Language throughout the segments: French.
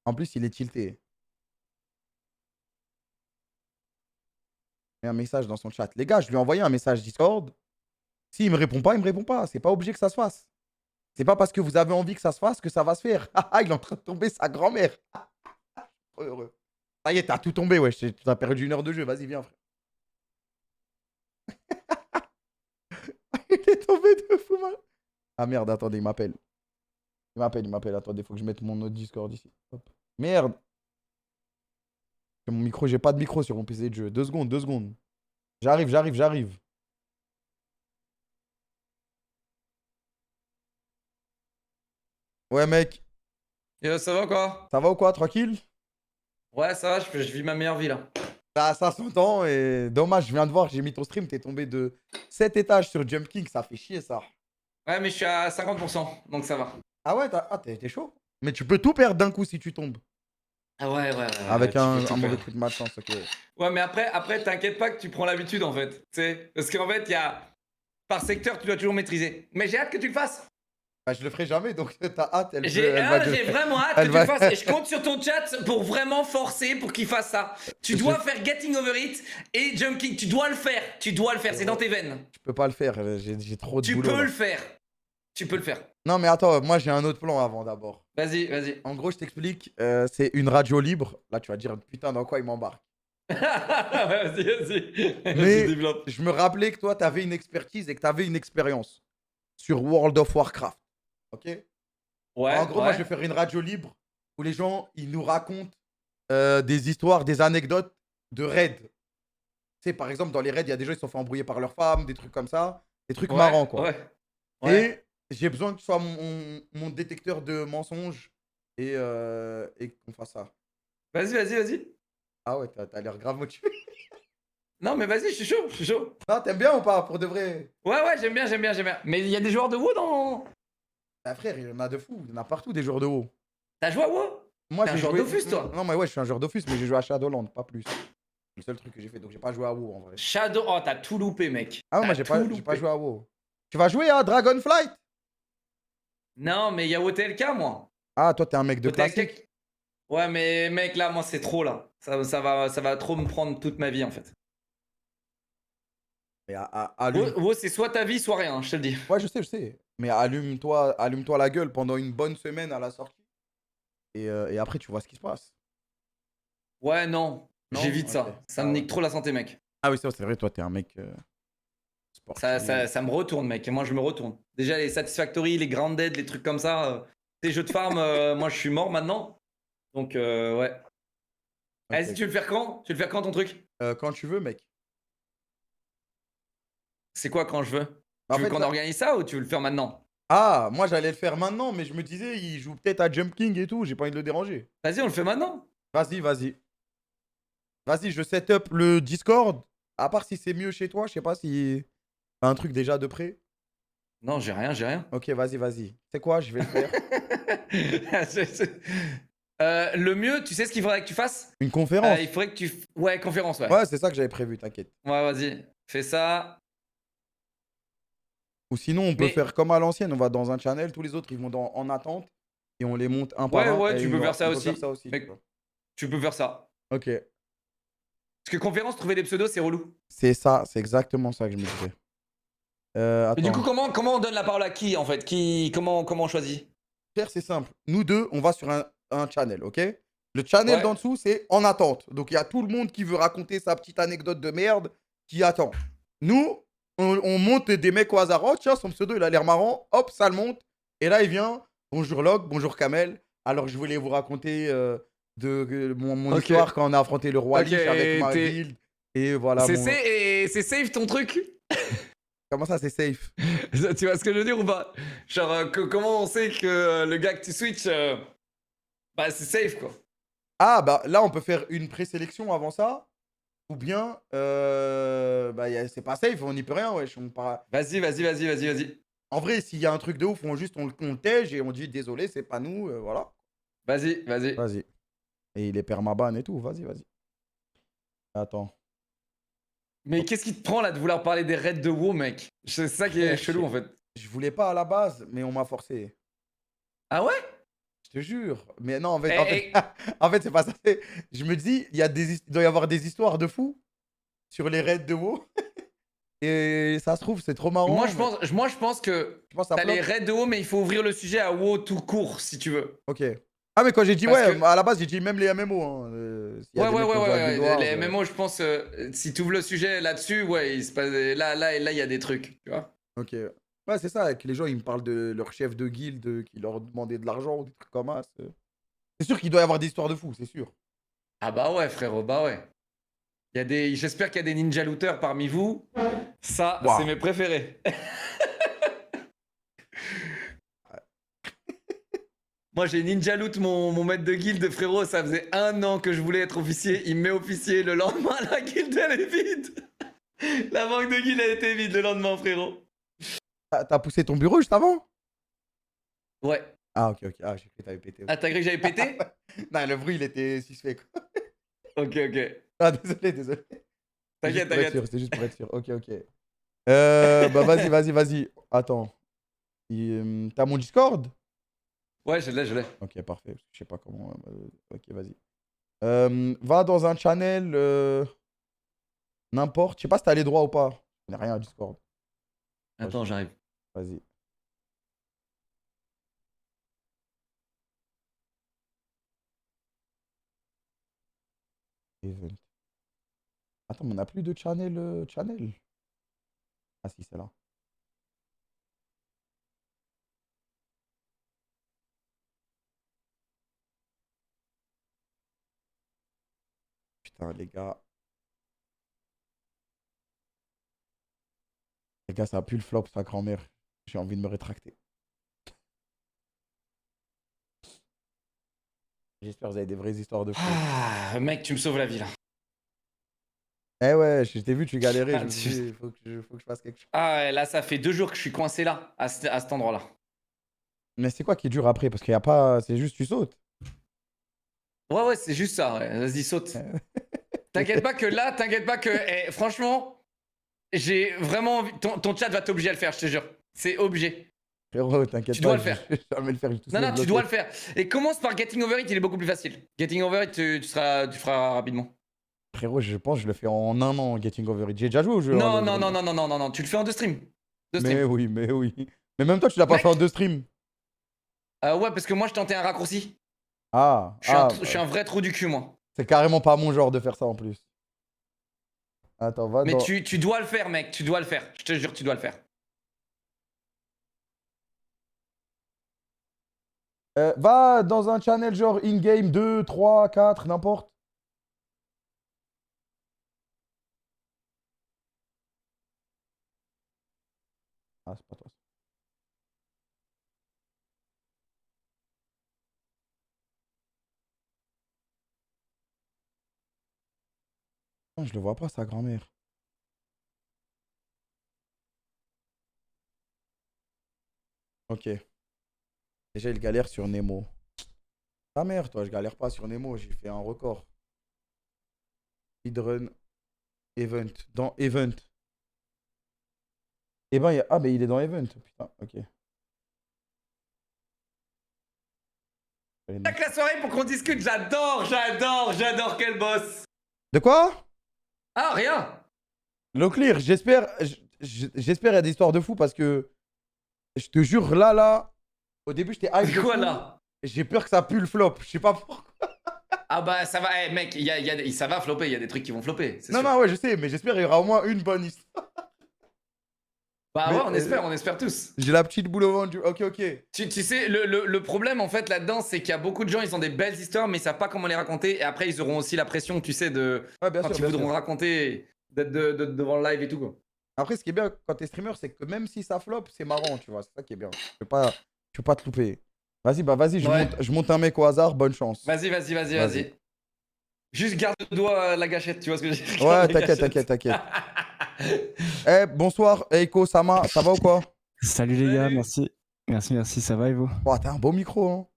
En plus, il est tilté. Il y a un message dans son chat. Les gars, je lui ai envoyé un message Discord. S'il me répond pas, il me répond pas. C'est pas obligé que ça se fasse. C'est pas parce que vous avez envie que ça se fasse que ça va se faire. Ah, il est en train de tomber sa grand-mère. Trop heureux. Ça y est, t'as tout tombé, ouais. T'as perdu 1 heure de jeu. Vas-y, viens, frère. Il est tombé de fou, mal. Ah merde, attendez, il m'appelle. Il m'appelle. Attendez, faut que je mette mon autre Discord ici. Hop. Merde. Mon micro, j'ai pas de micro sur mon PC de jeu. 2 secondes, 2 secondes. J'arrive. Ouais, mec. Yo, ça va quoi? Ça va ou quoi? Tranquille? Ouais, ça va, je vis ma meilleure vie là. Bah, ça s'entend et dommage, je viens de voir, j'ai mis ton stream, t'es tombé de 7 étages sur Jump King, ça fait chier ça. Ouais, mais je suis à 50%, donc ça va. Ah ouais, t'es chaud. Mais tu peux tout perdre d'un coup si tu tombes. Ah ouais, Avec tu peux tout un mauvais faire. coup de malchance, ok. Ouais, mais après t'inquiète pas que tu prends l'habitude en fait. Tu sais, parce qu'en fait, il y a. Par secteur, tu dois toujours maîtriser. Mais j'ai hâte que tu le fasses. Bah, je le ferai jamais, donc ta hâte, J'ai elle va de... vraiment hâte elle que tu va... le fasses. Et je compte sur ton chat pour vraiment forcer pour qu'il fasse ça. Tu dois faire Getting Over It et Jump King. Tu dois le faire. C'est dans tes veines. Je peux pas le faire, j'ai trop de Tu boulot peux là. le faire. Tu peux le faire. Non mais attends, moi j'ai un autre plan avant d'abord. Vas-y. En gros, je t'explique, c'est une radio libre. Là, tu vas dire, putain, dans quoi il m'embarque. Vas-y. Mais Développe. je me rappelais que toi, t'avais une expertise et que t'avais une expérience sur World of Warcraft. Ok? Ouais, En gros, moi, je vais faire une radio libre où les gens, ils nous racontent des histoires, des anecdotes de raids. Tu sais, par exemple, dans les raids, il y a des gens qui se sont fait embrouiller par leurs femmes, des trucs comme ça. Des trucs marrants, quoi. Ouais. Et j'ai besoin que tu sois mon détecteur de mensonges et qu'on fasse ça. Vas-y. Ah ouais, t'as l'air grave motivé. Non, mais vas-y, je suis chaud. Non, t'aimes bien ou pas, pour de vrai? Ouais, j'aime bien. Mais il y a des joueurs de WoW dans. Bah frère, il y en a de fous. Il y en a partout des joueurs de WoW. T'as joué à WoW? Moi, T'es un j'ai joueur joué... Dofus, toi? Non, mais ouais, je suis un joueur Dofus, mais j'ai joué à Shadowland, pas plus. C'est le seul truc que j'ai fait, donc j'ai pas joué à WoW en vrai. Shadow. Oh, t'as tout loupé, mec. Ah ouais, moi, T'as j'ai pas joué à WoW. Tu vas jouer à Dragonflight? Non, mais il y a OTLK, moi. Ah, toi, t'es un mec de OTLK. classique. Ouais, mais mec, là, moi, c'est trop, là. Ça va trop me prendre toute ma vie, en fait. Mais allume... WoW, c'est soit ta vie, soit rien, je te le dis. Ouais, je sais. Mais allume-toi la gueule pendant une bonne semaine à la sortie. Et après, tu vois ce qui se passe. Ouais, non. Non. J'évite Ok. ça. Ça Ah me ouais. nique trop la santé, mec. Ah oui, c'est vrai, toi, t'es un mec sportif. Ça me retourne, mec. Et moi, je me retourne. Déjà, les Satisfactory, les Grounded, les trucs comme ça. Les jeux de farm, moi, je suis mort maintenant. Donc, ouais. Ok. Vas-y, tu veux le faire quand? Tu veux le faire quand, ton truc? Quand tu veux, mec. C'est quoi quand je veux? Bah, en Tu veux fait, qu'on là... organise ça ou tu veux le faire maintenant? Ah, moi, j'allais le faire maintenant, mais je me disais, il joue peut-être à Jump King et tout. J'ai pas envie de le déranger. Vas-y, on le fait maintenant. Vas-y. Vas-y, je set up le Discord. À part si c'est mieux chez toi, je sais pas si t'as un truc déjà de près. Non, j'ai rien. Ok, vas-y. C'est quoi, je vais le faire. Le mieux, tu sais ce qu'il faudrait que tu fasses? Une conférence. Il faudrait que tu. Ouais, conférence, ouais. Ouais, c'est ça que j'avais prévu, t'inquiète. Ouais, vas-y. Fais ça. Ou sinon, on peut Mais- faire comme à l'ancienne, on va dans un channel, tous les autres ils vont en attente et on les monte un par un. Ouais, et tu peux faire ça on peut aussi. faire ça aussi. Mais- Tu vois. Tu peux faire ça. Ok, Parce que conférence, trouver des pseudos, c'est relou. c'est ça, c'est exactement ça que je me disais. Mais du Attends, coup, comment on donne la parole à qui, en fait? Comment on choisit? Pierre, c'est simple. Nous deux, on va sur un channel, ok? Le channel Ouais. d'en dessous, c'est en attente. Donc il y a tout le monde qui veut raconter sa petite anecdote de merde qui attend. Nous, on monte des mecs au hasard. Oh, tiens, son pseudo, il a l'air marrant. Hop, ça le monte. Et là, il vient. Bonjour Locke, bonjour Kamel. Alors, je voulais vous raconter mon Ok. histoire quand on a affronté le roi Ok, Lich avec ma t'es- guilde. Et voilà. C'est safe ton truc? Comment ça, c'est safe? Tu vois ce que je veux dire ou pas? Genre, comment on sait que le gars que tu switches, bah c'est safe quoi. Ah, bah là, on peut faire une présélection avant ça. Ou bien, c'est pas safe, on n'y peut rien, wesh. Vas-y. En vrai, s'il y a un truc de ouf, on le tège et on dit désolé, c'est pas nous, voilà. Vas-y. Vas-y. Et il est permaban et tout, vas-y. Attends. Mais qu'est-ce qui te prend là de vouloir parler des raids de WoW, mec? C'est ça qui est chelou en fait. Je voulais pas à la base, mais on m'a forcé. Ah ouais? te jure. Mais non, en fait, Et, en fait c'est pas ça. Je me dis, il doit y avoir des histoires de fous sur les raids de WoW. Et ça se trouve, c'est trop marrant. moi, je pense que Je pense que ça t'as les flop. raids de WoW, mais il faut ouvrir le sujet à WoW tout court, si tu veux. Ok. Ah, mais quand j'ai dit Parce ouais, que à la base, j'ai dit même les MMO. Hein. S'il y a ouais, des ouais, mecs ouais, qui ont joué à Guild ouais. Wars. Les MMO, je pense, si tu ouvres le sujet là-dessus, ouais, il se passe, là, il y a des trucs, tu vois. Ok. Ouais, c'est ça, que les gens ils me parlent de leur chef de guilde qui leur demandait de l'argent ou des trucs comme ça. C'est sûr qu'il doit y avoir des histoires de fous, c'est sûr. Ah bah ouais, frérot, bah ouais. J'espère qu'il y a des ninja looters parmi vous. Ça, c'est Waouh. mes préférés. Moi, j'ai ninja loot mon maître de guilde, frérot. Ça faisait 1 an que je voulais être officier. Il me met officier. Le lendemain, la guilde, elle est vide. La banque de guilde, elle était vide le lendemain, frérot. T'as poussé ton bureau juste avant? Ouais. Ah, ok, ok. Ah, j'ai cru que t'avais pété. Ah, t'as cru que j'avais pété? Non, le bruit il était suspect. Quoi. Ok, ok. Ah, désolé, désolé. T'inquiète, t'inquiète. C'est juste pour être sûr. Ok, ok. Bah, vas-y. Attends. T'as mon Discord? Ouais, je l'ai, je l'ai. Ok, parfait. Je sais pas comment. Ok, vas-y. Va dans un channel. N'importe. Je sais pas si t'as les droits ou pas. Je n'ai rien à Discord. Attends, j'arrive. Vas-y. Event. Attends, mais on n'a plus de channel. Ah si, c'est là. Putain, les gars. Les gars, ça a pu le flop, sa grand-mère. J'ai envie de me rétracter. J'espère que vous avez des vraies histoires de fou. Ah, mec, tu me sauves la vie, là. Eh ouais, je t'ai vu, tu galérais. Ah, Je me suis dit, faut que je fasse quelque chose. Ah ouais, là, ça fait 2 jours que je suis coincé là, à cet endroit-là. Mais c'est quoi qui est dur après? Parce qu'il y a pas. C'est juste tu sautes. Ouais, c'est juste ça, ouais. Vas-y, saute. T'inquiète pas que, franchement, j'ai vraiment envie. Ton chat va t'obliger à le faire, je te jure. C'est obligé. Frérot, t'inquiète Tu pas, dois le faire. je vais jamais le faire. Je vais tous Non, les non, tu bloquer. dois le faire. Et commence par Getting Over It, il est beaucoup plus facile. Getting Over It, tu feras rapidement. Frérot, je pense que je le fais en 1 an, Getting Over It. J'ai déjà joué au jeu. Non, hein, non, non, non, non, non, non, non, tu le fais en 2 streams. 2 streams. Mais oui, mais oui. Mais même toi, tu l'as pas Mec. fait en 2 streams. Ouais, parce que moi, je tentais un raccourci. Ah, Je suis un vrai trou du cul, moi. c'est carrément pas mon genre de faire ça en plus. Attends, va Mais dans. tu dois le faire, mec, tu dois le faire. Je te jure, tu dois le faire. Va dans un channel genre in-game 2, 3, 4, n'importe. Ah, c'est pas toi. Ah, je le vois pas, sa grand-mère. Ok. Déjà, il galère sur Nemo. Ta mère, toi, je galère pas sur Nemo. J'ai fait un record. Speedrun Event. Dans Event. Eh ben, ah, mais il est dans Event. Putain, ok. Tac la soirée pour qu'on discute, j'adore quel boss. De quoi? Ah, rien. Clear, j'espère il y a des histoires de fou parce que je te jure, là, au début, j'étais hype de Quoi fou. là? J'ai peur que ça pue le flop. Je sais pas pourquoi. Ah bah ça va, mec, ça va flopper, il y a des trucs qui vont flopper. Non, sûr. non, ouais, je sais, mais j'espère qu'il y aura au moins une bonne histoire. Bah Mais, ouais, on espère tous. J'ai la petite boule au ventre. Ok, ok. Tu sais, le problème en fait là-dedans, c'est qu'il y a beaucoup de gens, ils ont des belles histoires, mais ils savent pas comment les raconter. Et après, ils auront aussi la pression, tu sais, de Ouais, bien quand sûr, ils bien voudront sûr. raconter, d'être devant le live et tout quoi. Après, ce qui est bien quand t'es streamer, c'est que même si ça flop, c'est marrant, tu vois. C'est ça qui est bien. Tu peux pas te louper. Vas-y, Ouais. je monte un mec au hasard, bonne chance. Vas-y. Juste garde le doigt la gâchette, tu vois ce que je veux dire? Ouais, t'inquiète. Eh, bonsoir, Eiko Sama, ça va ou quoi? Salut les gars, Salut. merci, ça va et vous? Oh, t'as un beau micro, hein.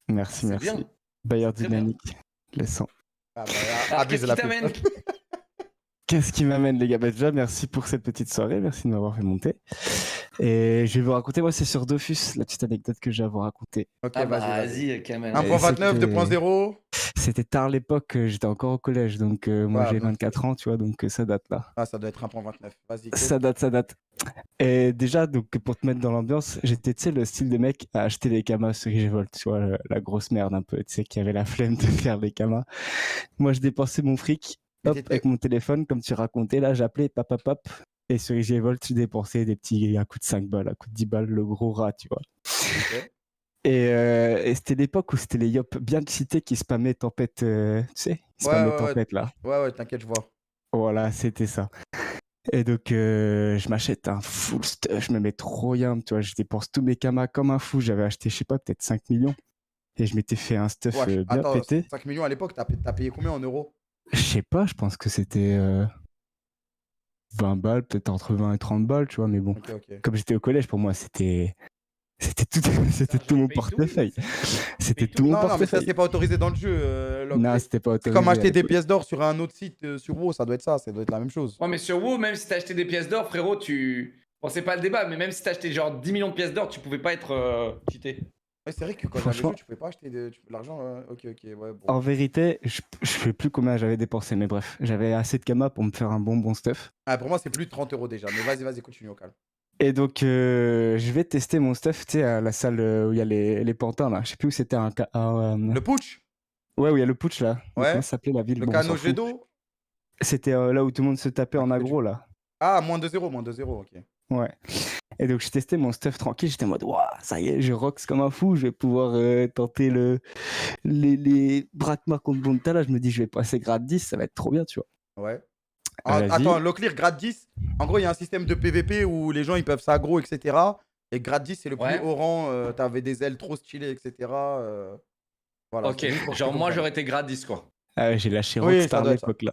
Merci. Bien. Bayer Très bien. dynamique, le son. Ah, bah, Alors, qu'est-ce qui t'amène? Qu'est-ce qui m'amène les gars? Bah, déjà, merci pour cette petite soirée, merci de m'avoir fait monter. Et je vais vous raconter, moi, c'est sur Dofus, la petite anecdote que j'ai à vous raconter. Ok, Ah bah, vas-y. vas-y, Kamel. 1.29, c'était- 2.0. C'était tard l'époque, j'étais encore au collège, donc moi Ouais, j'ai donc, 24 ans, tu vois, donc ça date là. Ah, ça doit être 1.29. Vas-y, Ça date, ça date. Et déjà, donc pour te mettre dans l'ambiance, j'étais, tu sais, le style de mec à acheter les kamas sur Revolt, tu vois, la grosse merde un peu, tu sais, qui avait la flemme de faire les kamas. Moi, je dépensais mon fric, Mais hop, t'étais- avec mon téléphone, comme tu racontais, là, j'appelais, pap, pap, pap, et sur Revolt, je dépensais des petits, à coup de 5 balles, à coup de 10 balles, le gros rat, tu vois. Ok. Et c'était l'époque où c'était les yop bien cités qui spammaient tempête, tu sais, ils Ouais, spammaient ouais, ouais. tempête là. Ouais, t'inquiète, je vois. Voilà, c'était ça. Et donc, je m'achète un full stuff, je me mets trop yam, tu vois, je dépense tous mes kamas comme un fou. J'avais acheté, je sais pas, peut-être 5 millions. Et je m'étais fait un stuff Wesh, bien attends, pété. 5 millions à l'époque, t'as payé combien en euros? Je sais pas, je pense que c'était 20 balles, peut-être entre 20 et 30 balles, tu vois, mais bon. Ok, ok. Comme j'étais au collège, pour moi, c'était tout, c'était tout mon portefeuille. C'était tout mon Non, non, mais ça, portefeuille. c'est pas autorisé dans le jeu, Log. Non, c'était pas C'est comme autorisé à acheter des l'époque. pièces d'or sur un autre site sur WoW, ça doit être ça, ça doit être la même chose. Ouais, mais sur WoW, même si t'as acheté des pièces d'or, frérot, tu. Bon, c'est pas le débat, mais même si t'as acheté genre 10 millions de pièces d'or, tu pouvais pas être cheaté. Ouais, c'est vrai que quand j'avais Franchement, joué, tu pouvais pas acheter de l'argent. Ok, ok, ouais, bon. en vérité, je sais plus combien j'avais dépensé, mais bref, j'avais assez de kamas pour me faire un bon stuff. Ah, pour moi, c'est plus de 30 euros déjà, mais vas-y, continue au calme. Et donc, je vais tester mon stuff, tu sais, à la salle où il y a les pantins, là. Je sais plus où c'était. Le putsch? Ouais, où il y a le putsch, là. Mais Ouais. comment ça s'appelait la ville? Le Bon, on s'en canot jet fout. d'eau? C'était là où tout le monde se tapait en aggro, là. Ah, moins de 0, moins de 0, ok. Ouais. Et donc, je testais mon stuff tranquille. J'étais en mode, waouh, ça y est, je rocks comme un fou. Je vais pouvoir tenter les Brakmar contre Bonta. Là, je me dis, je vais passer grade 10, ça va être trop bien, tu vois. Ouais. Ah, Vas-y. attends, Locklear grade 10. En gros, il y a un système de PVP où les gens ils peuvent s'aggro, etc. Et grade 10, c'est le plus Ouais. haut rang. T'avais des ailes trop stylées, etc. Voilà. Ok, c'est juste pour que genre tu moi comprennes. j'aurais été grade 10 quoi. Ah, j'ai lâché Oui, Rockstar ça à doit être ça. l'époque, là.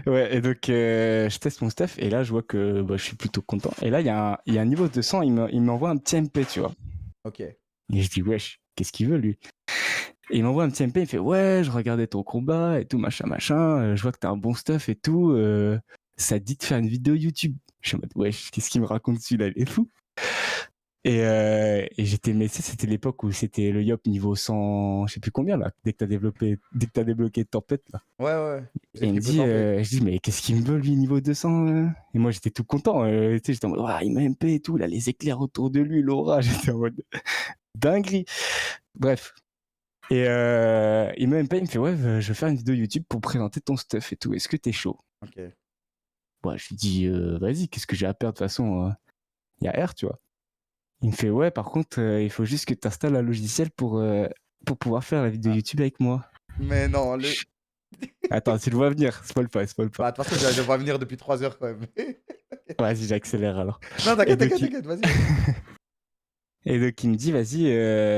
Ouais, et donc, je teste mon stuff. Et là, je vois que bah, je suis plutôt content. Et là, il y a un niveau de 200. Il m'envoie un petit MP, tu vois. Ok. Et je dis, wesh, qu'est-ce qu'il veut, lui? Et il m'envoie un petit MP, il me fait, ouais, je regardais ton combat et tout, machin, je vois que t'as un bon stuff et tout, ça te dit de faire une vidéo YouTube. Je suis en mode, wesh, qu'est-ce qu'il me raconte celui-là, il est fou. Et j'étais, mais c'était l'époque où c'était le Yop niveau 100, je sais plus combien, là, dès que t'as débloqué Tempête, là. Ouais. Et il me dit, je dis, mais qu'est-ce qu'il me veut, lui, niveau 200 Et moi, j'étais tout content, tu sais, j'étais en mode, ouais, il m'a MP et tout, il a les éclairs autour de lui, l'aura, j'étais en mode, dinguerie. Bref. Et il m'a même pas, il me fait, ouais, je vais faire une vidéo YouTube pour présenter ton stuff et tout, est-ce que t'es chaud? Ok. Bon, je lui dis, vas-y, qu'est-ce que j'ai à perdre, de toute façon, il y a R, tu vois. Il me fait, ouais, par contre, il faut juste que tu installes un logiciel pour pouvoir faire la vidéo YouTube avec moi. Mais non, Attends, tu le vois venir, spoil pas. Bah, de toute façon, je vais venir depuis 3 heures quand même. Vas-y, j'accélère alors. Non, Et donc, t'inquiète, vas-y. Et donc, il me dit, vas-y,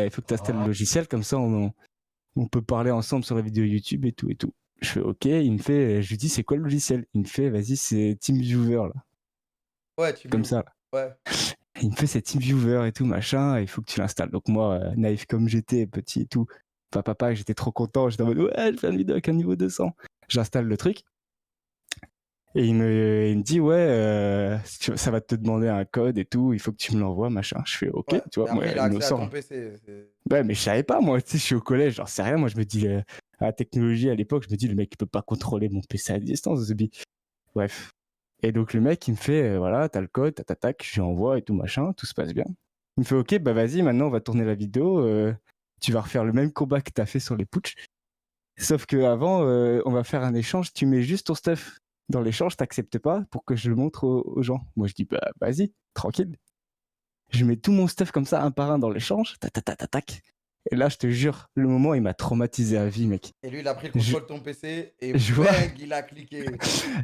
il faut que tu installes le logiciel, comme ça, on peut parler ensemble sur la vidéo YouTube et tout et tout. Je fais, ok, il me fait, je lui dis, c'est quoi le logiciel? Il me fait, vas-y, c'est TeamViewer, là. Ouais, tu Comme me. ça, là. Ouais. Il me fait c'est TeamViewer et tout, machin, il faut que tu l'installes. Donc moi, naïf comme j'étais, petit et tout, papa, j'étais trop content, j'étais en mode, ouais, je fais une vidéo avec un niveau 200. J'installe le truc, et il me dit, ouais, ça va te demander un code et tout, il faut que tu me l'envoies, machin. Je fais, ok, Ouais. tu vois, Et moi, après, il a accès à innocent. ton PC. Ouais, mais je savais pas, moi, tu sais, je suis au collège, j'en sais rien, moi, je me dis, à la technologie à l'époque, je me dis, le mec, il peut pas contrôler mon PC à distance, Zubi. Bref. Et donc, le mec, il me fait, voilà, t'as le code, tac, je lui envoie et tout, machin, tout se passe bien. Il me fait, ok, bah vas-y, maintenant, on va tourner la vidéo, tu vas refaire le même combat que t'as fait sur les putsch. Sauf que avant, on va faire un échange, tu mets juste ton stuff dans l'échange, t'acceptes pas pour que je le montre aux gens. Moi, je dis, bah vas-y, tranquille. Je mets tout mon stuff comme ça, un par un dans l'échange, tac. Et là, je te jure, le moment, il m'a traumatisé à vie, mec. Et lui, il a pris le contrôle de ton PC et je vois- bang, il a cliqué.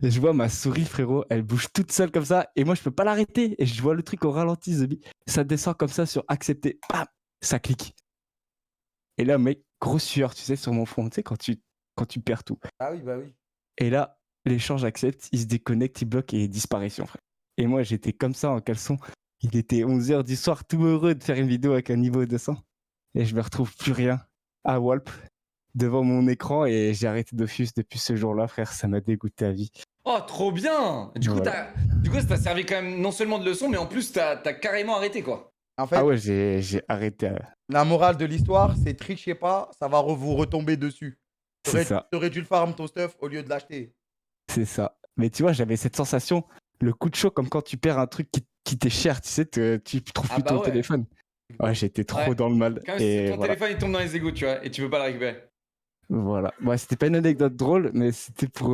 Et je vois ma souris, frérot, elle bouge toute seule comme ça, et moi, je peux pas l'arrêter. Et je vois le truc au ralenti, Zubi. Ça descend comme ça sur accepter, bam, ça clique. Et là, mec, grosse sueur, tu sais, sur mon front, tu sais, quand tu perds tout. Ah oui, bah oui. Et là, l'échange accepte, il se déconnecte, il bloque et disparition, frère. Et moi, j'étais comme ça en caleçon. Il était 11h du soir, tout heureux de faire une vidéo avec un niveau 200. Et je me retrouve plus rien à Walp devant mon écran et j'ai arrêté Dofus depuis ce jour-là, frère. Ça m'a dégoûté à vie. Oh, trop bien! Du coup, Voilà. ça t'a servi quand même non seulement de leçon, mais en plus, t'as carrément arrêté, quoi. En fait, Ah ouais, j'ai arrêté. la morale de l'histoire, c'est trichez pas, ça va vous retomber dessus. C'est ça, T'aurais dû le farm ton stuff au lieu de l'acheter. c'est ça. Mais tu vois, j'avais cette sensation, le coup de chaud, comme quand tu perds un truc qui t'est cher, tu sais, tu trouves Ah plus bah ton ouais. téléphone. Ouais, j'étais trop Ouais. dans le mal. Quand même, si Et ton voilà. téléphone il tombe dans les égouts, tu vois, et tu peux pas le récupérer. Voilà. Ouais, c'était pas une anecdote drôle, mais c'était pour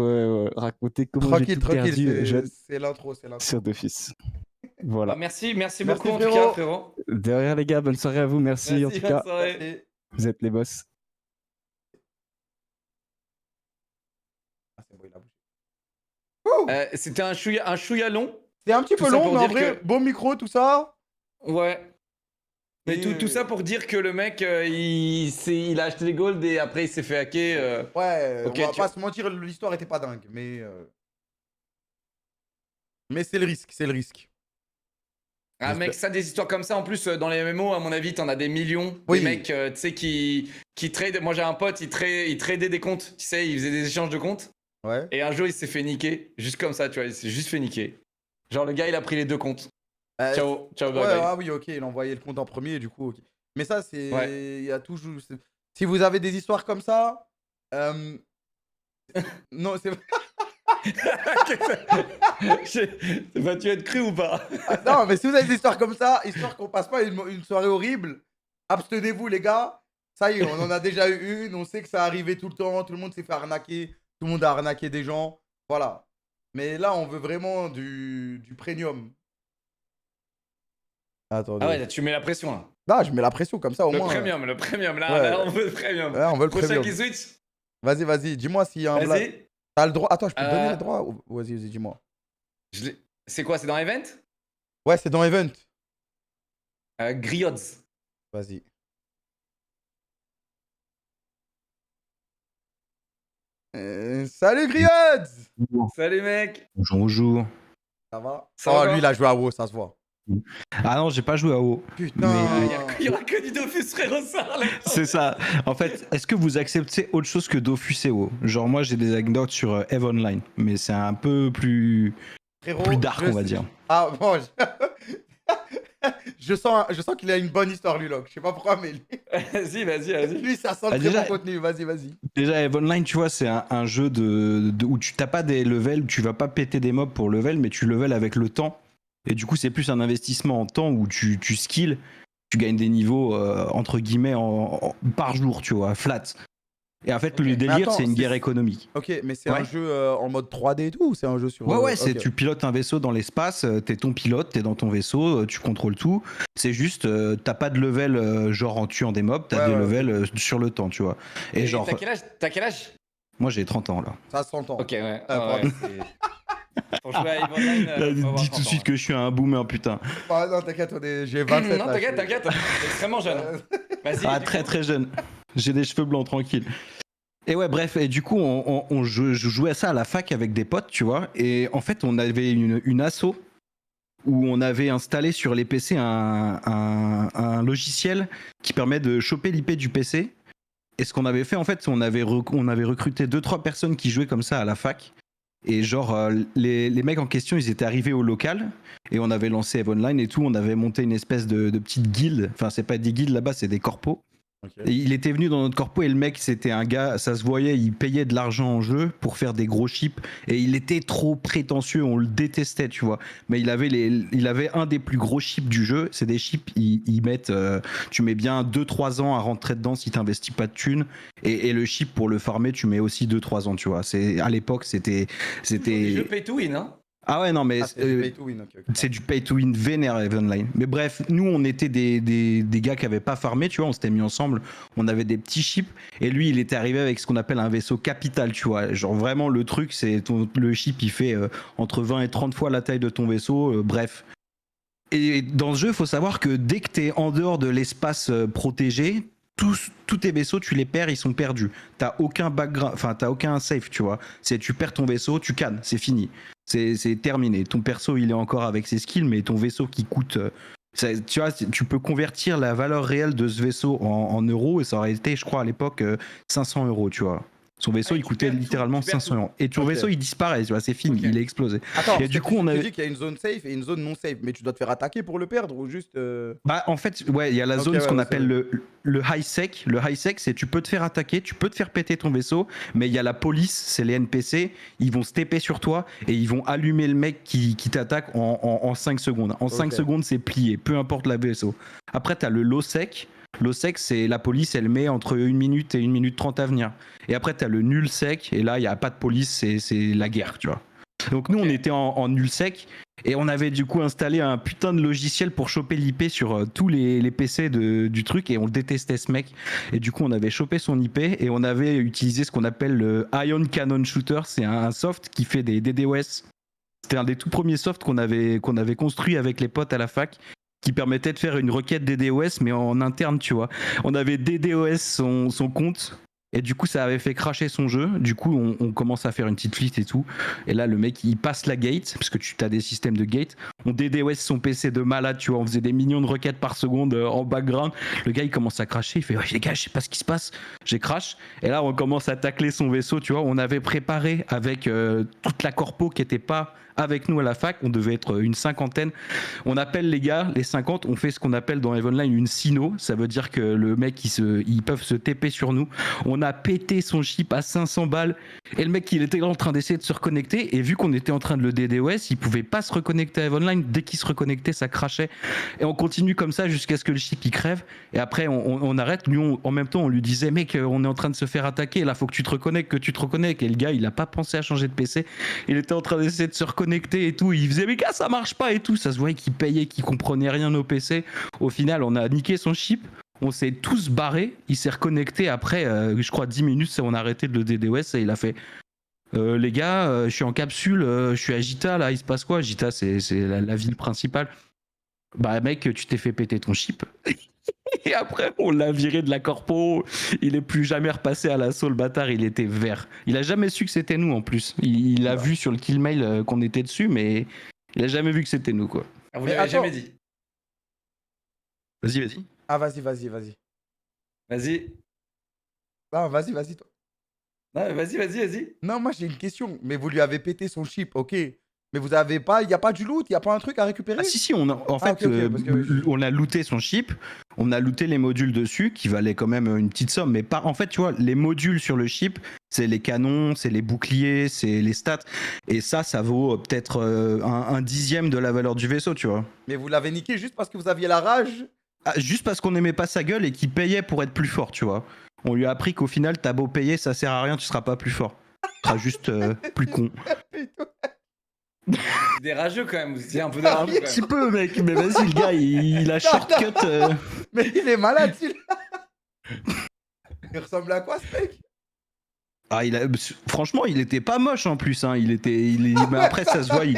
raconter comment j'ai Tranquille, tout tranquille, perdu jeune c'est l'intro, c'est l'intro. sur Dofus. Bah, Voilà. merci Merci, beaucoup en tout frérot. cas, frérot. De rien, les gars, bonne soirée à vous. Merci en Merci, tout bonne cas. soirée. Merci. Vous êtes les boss. Ah, c'est bon, il a bougé. Ouh, C'était un chouïa long. c'est un petit tout peu ça long, pour mais en dire vrai, que- beau micro, tout ça. Ouais. Mais Et, tout ça pour dire que le mec, il a acheté des gold et après il s'est fait hacker. Ouais, Ok, on va tu- pas se mentir, l'histoire était pas dingue, mais c'est le risque, c'est le risque. Ah mec, ça, des histoires comme ça, en plus, dans les MMO, à mon avis, t'en as des millions. Oui. Des mecs, tu sais, qui trade. Moi, j'ai un pote, il tradait des comptes. Tu sais, il faisait des échanges de comptes. Ouais. Et un jour, il s'est fait niquer. Juste comme ça, tu vois, il s'est juste fait niquer. Genre, le gars, il a pris les 2 comptes. Ciao, ciao, bye Ouais, bye. ah oui, ok, il a envoyé le compte en premier, du coup, ok. Mais ça, c'est. Ouais. Il y a toujours. Si vous avez des histoires comme ça. Non, c'est. Vas-tu être cru ou pas? Ah, non, mais si vous avez des histoires comme ça, histoire qu'on passe pas une soirée horrible, abstenez-vous, les gars. Ça y est, on en a déjà eu une, on sait que ça arrivait tout le temps, tout le monde s'est fait arnaquer, tout le monde a arnaqué des gens. Voilà. Mais là, on veut vraiment du premium. Attendez. Ah ouais, là, tu mets la pression, là. Là, je mets la pression comme ça, au Le moins. premium, le premium. Là, Ouais. là, on veut le premium. Ouais, on veut le Prochain premium. qui switch. Vas-y, vas-y, dis-moi s'il y a un blague. Vas-y. T'as le droit. Attends, je peux te donner Euh, les droits Vas-y, vas-y, dis-moi. C'est quoi, c'est dans Event? Ouais, c'est dans Event. Griots. Vas-y. Salut, Griots. Salut, mec. Bonjour. Ça va? Ça va Oh, encore lui, il a joué à WoW, ça se voit. Ah non, j'ai pas joué à WoW. Putain. Mais- Il y aura que du Dofus, frérot, ça. là. C'est ça. En fait, est-ce que vous acceptez autre chose que Dofus et WoW? Genre moi j'ai des anecdotes sur EVE Online, mais c'est un peu plus Frérot, dark, je on va sais- dire. Ah, bon. Je sens qu'il a une bonne histoire, lui, Locke. Je sais pas pourquoi, mais Vas-y, vas-y. lui, ça sent Ah, très déjà- bon contenu. Vas-y, vas-y. Déjà EVE Online, tu vois, c'est un jeu où tu t'as pas des levels, tu vas pas péter des mobs pour level, mais tu level avec le temps. Et du coup, c'est plus un investissement en temps où tu skills, tu gagnes des niveaux entre guillemets par jour, tu vois, flat. Et en fait, Ok. le Mais délire, attends, c'est une c'est- guerre économique. Ok, mais c'est un Ouais. jeu en mode 3D et tout ou c'est un jeu sur. Ouais, c'est ok. tu pilotes un vaisseau dans l'espace, t'es ton pilote, t'es dans ton vaisseau, tu contrôles tout. C'est juste, t'as pas de level genre en tuant des mobs, t'as Ouais, des ouais, levels sur le temps, tu vois. Et genre, T'as quel âge? moi j'ai 30 ans là. Ça s'entend. Ok, ouais. Ah, ouais, pour jouer à EVE Online, faut avoir Dis tout 30 de suite ans, que je suis un boomer, putain. Ah, non, t'inquiète, j'ai ouais. 27. Non, là, t'inquiète, je- t'inquiète. T'es extrêmement jeune. Vas-y. Ah, du très coup. très jeune. J'ai des cheveux blancs, tranquille. Et ouais, bref, et du coup, je jouais à ça à la fac avec des potes, tu vois. Et en fait, on avait une asso où on avait installé sur les PC un logiciel qui permet de choper l'IP du PC. Et ce qu'on avait fait, en fait, on avait recruté 2-3 personnes qui jouaient comme ça à la fac. Et genre, les mecs en question, ils étaient arrivés au local et on avait lancé EVE Online et tout. On avait monté une espèce de petite guilde. Enfin, c'est pas des guildes là-bas, c'est des corpos. Ok. Et il était venu dans notre corpo et le mec, c'était un gars, ça se voyait, il payait de l'argent en jeu pour faire des gros chips et il était trop prétentieux, on le détestait, tu vois. Mais il avait un des plus gros chips du jeu, c'est des chips, ils mettent, tu mets bien 2-3 ans à rentrer dedans si t'investis pas de thunes et le chip pour le farmer, tu mets aussi 2-3 ans, tu vois. À l'époque, c'était. Les jeux pay to win, hein. Ah ouais, non, mais. Ah, c'est du pay to win, ok, ok. C'est du pay to win vénère EVE Online. Mais bref, nous on était des gars qui avaient pas farmé, tu vois, on s'était mis ensemble, on avait des petits chips et lui il était arrivé avec ce qu'on appelle un vaisseau capital, tu vois. Genre vraiment le truc c'est le chip il fait entre 20 et 30 fois la taille de ton vaisseau, bref. Et dans ce jeu, il faut savoir que dès que t'es en dehors de l'espace protégé, tous tes vaisseaux, tu les perds, ils sont perdus. T'as aucun background, enfin t'as aucun save, tu vois. C'est tu perds ton vaisseau, tu cannes, c'est fini. C'est terminé. Ton perso, il est encore avec ses skills, mais ton vaisseau qui coûte. Tu vois, tu peux convertir la valeur réelle de ce vaisseau en euros et ça aurait été, je crois, à l'époque, 500 euros, tu vois. Son vaisseau, Ah, il tu coûtait perds tout, littéralement tu perds 500 tout. euros. Et ton Ok. vaisseau, il disparaît, tu vois, c'est fini, Ok. il est explosé. Attends, Et du coup, on tu avait. dis qu'il y a une zone safe et une zone non safe, mais tu dois te faire attaquer pour le perdre ou juste. Bah, en fait, ouais, il y a la Ok, zone, ouais, ce qu'on ouais, appelle le high sec. Le high sec, c'est tu peux te faire attaquer, tu peux te faire péter ton vaisseau, mais il y a la police, c'est les NPC, ils vont se taper sur toi et ils vont allumer le mec qui t'attaque en 5 secondes. En 5 Ok. secondes, c'est plié, peu importe la vaisseau. Après, t'as le low sec. Low sec, c'est la police, elle met entre 1 minute et 1 minute 30 à venir. Et après, t'as le nul sec, et là, il n'y a pas de police, c'est la guerre, tu vois. Donc nous, Ok. on était en nul sec. Et on avait du coup installé un putain de logiciel pour choper l'IP sur tous les PC du truc et on détestait ce mec. Et du coup, on avait chopé son IP et on avait utilisé ce qu'on appelle le Ion Cannon Shooter. C'est un soft qui fait des DDoS. C'était un des tout premiers softs qu'on avait construit avec les potes à la fac qui permettait de faire une requête DDoS mais en interne, tu vois. On avait DDoS son compte. Et du coup, ça avait fait crasher son jeu. Du coup, on commence à faire une petite liste et tout. Et là, le mec, il passe la gate, parce que tu as des systèmes de gate. On DDoS son PC de malade, tu vois. On faisait des millions de requêtes par seconde en background. Le gars, il commence à crasher. Il fait, ouais, les gars, je sais pas ce qui se passe. J'ai crash. Et là, on commence à tacler son vaisseau, tu vois. On avait préparé avec toute la corpo qui était pas avec nous à la fac. On devait être une cinquantaine. On appelle les gars, les 50, on fait ce qu'on appelle dans Heavenline une sino. Ça veut dire que le mec, ils peuvent se TP sur nous. On a pété son chip à 500 balles. Et le mec, il était là en train d'essayer de se reconnecter. Et vu qu'on était en train de le DDoS, il pouvait pas se reconnecter à Heavenline. Dès qu'il se reconnectait, ça crachait. Et on continue comme ça jusqu'à ce que le chip il crève. Et après, on arrête. Lui, en même temps, on lui disait, mec, on est en train de se faire attaquer. Là, faut que tu te reconnectes, que tu te reconnectes. Et le gars, il a pas pensé à changer de PC. Il était en train d'essayer de se reconnecter et tout. Il faisait, mais gars, ça marche pas et tout. Ça se voyait qu'il payait, qu'il comprenait rien au PC. Au final, on a niqué son chip. On s'est tous barrés. Il s'est reconnecté après, je crois, 10 minutes. On a arrêté de le DDoS et il a fait les gars, je suis en capsule, je suis à Gita, là, il se passe quoi? Gita, c'est la ville principale. Bah, mec, tu t'es fait péter ton chip. Et après, on l'a viré de la corpo. Il est plus jamais repassé à l'assaut, le bâtard. Il était vert. Il a jamais su que c'était nous en plus. Il a vu sur le kill mail qu'on était dessus, mais il a jamais vu que c'était nous, quoi. Ah, vous Mais l'avez attends. jamais dit. Vas-y. Ah, vas-y, vas-y, vas-y. Vas-y. Ah, vas-y, vas-y, toi. Non, vas-y. Non, moi, j'ai une question. Mais vous lui avez pété son chip, ok. Mais vous avez pas. Il n'y a pas du loot, il n'y a pas un truc à récupérer? Ah si, en fait, ok, parce que- on a looté son chip, on a looté les modules dessus, qui valaient quand même une petite somme, mais en fait, tu vois, les modules sur le chip, c'est les canons, c'est les boucliers, c'est les stats, et ça vaut peut-être un dixième de la valeur du vaisseau, tu vois. Mais vous l'avez niqué juste parce que vous aviez la rage? Ah, juste parce qu'on aimait pas sa gueule et qu'il payait pour être plus fort, tu vois. On lui a appris qu'au final, t'as beau payer, ça sert à rien, tu seras pas plus fort. Tu seras juste plus con. C'est des rageux quand même. Vous étiez un peu des rageux Un quand petit même. peu, mec, mais vas-y, le gars, il a shortcut. Mais il est malade, il ressemble à quoi, ce mec? Ah, franchement, il était pas moche en plus. Hein. Mais après, ça se voit, il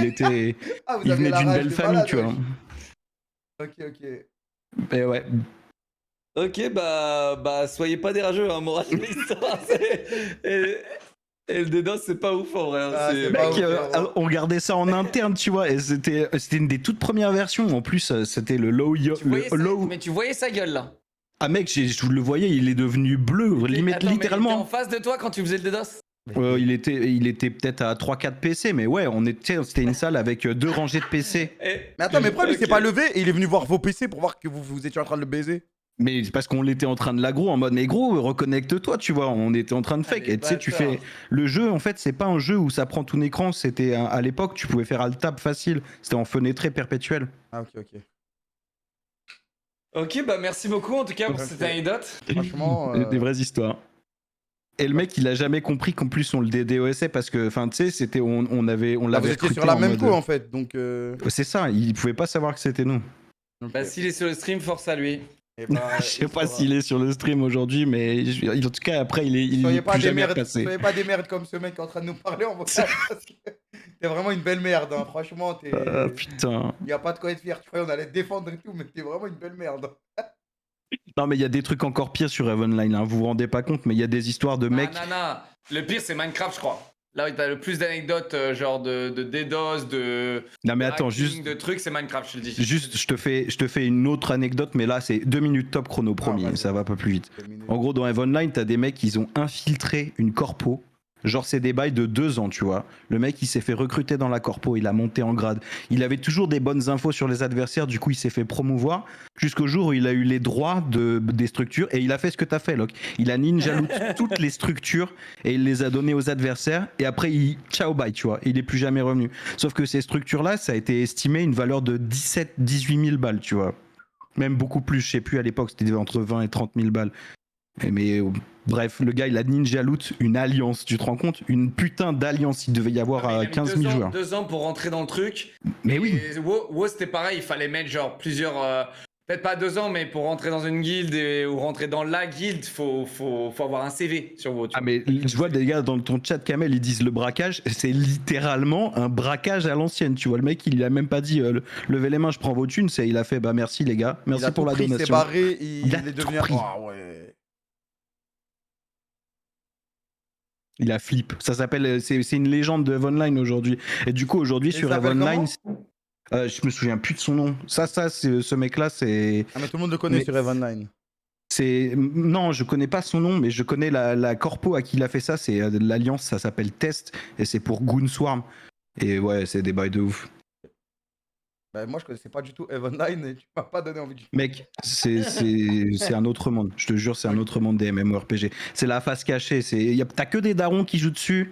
Ah, vous venait avez la d'une rage belle de famille, malade, tu vois. wesh. Ok. Mais ouais. Ok, bah, soyez pas des rageux, hein, moral de l'histoire. Et le DDoS, c'est pas ouf en vrai. Hein, Ah, c'est- c'est Mec, pas ouf, frérot. on gardait ça en interne, tu vois. Et c'était une des toutes premières versions. En plus, c'était le low. Mais tu voyais sa gueule là. Ah, mec, je le voyais, il est devenu bleu, Attends, mais il était en littéralement. face de toi quand tu faisais le DDoS. Il était peut-être à 3-4 PC, mais ouais, c'était une salle avec 2 rangées de PC. Et- Mais attends, mais pourquoi lui s'est Ok. pas levé et il est venu voir vos PC pour voir que vous étiez en train de le baiser? Mais c'est parce qu'on l'était en train de l'aggro en mode, mais gros, reconnecte-toi, tu vois, on était en train de fake. les Et tu sais, tu bâtards. fais. Le jeu, en fait, c'est pas un jeu où ça prend ton écran, c'était à l'époque, tu pouvais faire alt-tab facile, c'était en fenêtré perpétuel. Ah, ok. Ok, bah merci beaucoup en tout cas pour Ok. cette anecdote. Franchement. Des vraies histoires. Et le mec, il a jamais compris qu'en plus on le DDoSait parce que, enfin, tu sais, c'était, on Là, vous l'avait étiez recruté sur la en même mode- co en fait, donc. C'est ça, il pouvait pas savoir que c'était nous. Ok. Bah s'il est sur le stream, force à lui. Eh ben, Je sais il pas saura. s'il est sur le stream aujourd'hui, mais en tout cas, après, il est Soyez pas plus des jamais merdes, repassé. soyez pas des merdes comme ce mec qui est en train de nous parler en vocal. Parce que t'es vraiment une belle merde, hein. Franchement, t'es. Ah, putain. Y a pas de quoi être fier. Tu croyais on allait te défendre et tout, mais t'es vraiment une belle merde. Non, mais il y a des trucs encore pires sur Heavenline, hein. Vous vous rendez pas compte, mais il y a des histoires de mecs. Non. Le pire c'est Minecraft, je crois. là où t'as le plus d'anecdotes, genre de DDoS, de Non mais attends, hacking, juste, de trucs, c'est Minecraft, je te le dis. juste, je te fais une autre anecdote, mais là c'est 2 minutes top chrono, promis, vas-y. ça va pas plus vite. 2 minutes. En gros, dans Eve Online, t'as des mecs, ils ont infiltré une corpo. Genre, c'est des bails de 2 ans, tu vois. Le mec, il s'est fait recruter dans la corpo, il a monté en grade. Il avait toujours des bonnes infos sur les adversaires, du coup, il s'est fait promouvoir jusqu'au jour où il a eu les droits des structures et il a fait ce que t'as fait, Locke. Il a ninja loot toutes les structures et il les a données aux adversaires et après, ciao, bye, tu vois. Il est plus jamais revenu. Sauf que ces structures-là, ça a été estimé une valeur de 18 000 balles, tu vois. Même beaucoup plus, je sais plus à l'époque, c'était entre 20 et 30 000 balles. Mais bref, le gars, il a ninja loot une alliance, tu te rends compte? Une putain d'alliance, il devait y avoir Ah, mais il a mis 15 000 joueurs. 2 ans pour rentrer dans le truc. Mais Et oui, WoW, c'était pareil, il fallait mettre genre plusieurs. Peut-être pas 2 ans, mais pour rentrer dans une guilde ou rentrer dans la guilde, faut avoir un CV sur WoW. tu ah vois. mais je vois des gars dans ton chat, Kamel, ils disent le braquage, c'est littéralement un braquage à l'ancienne, tu vois. Le mec, il a même pas dit levez les mains, je prends vos thunes, il a fait bah merci les gars, Il merci a pour tout la pris, il s'est donation. barré, Il a est tout devenu. pris. Ah ouais. Il a flip. Ça s'appelle, c'est une légende de Eve Online aujourd'hui. Et du coup, aujourd'hui, Il sur Eve s'appelle Online, comment je me souviens plus de son nom. Ce mec-là, c'est. Ah, mais tout le monde le connaît Mais- sur Eve Online. Non, je connais pas son nom, mais je connais la corpo à qui il a fait ça. C'est l'Alliance, ça s'appelle Test, et c'est pour Goonswarm. Et ouais, c'est des bails de ouf. Bah, moi, je connaissais pas du tout Eve Online et tu m'as pas donné envie de. Mec, c'est un autre monde. Je te jure, c'est un autre monde des MMORPG. C'est la face cachée. T'as que des darons qui jouent dessus.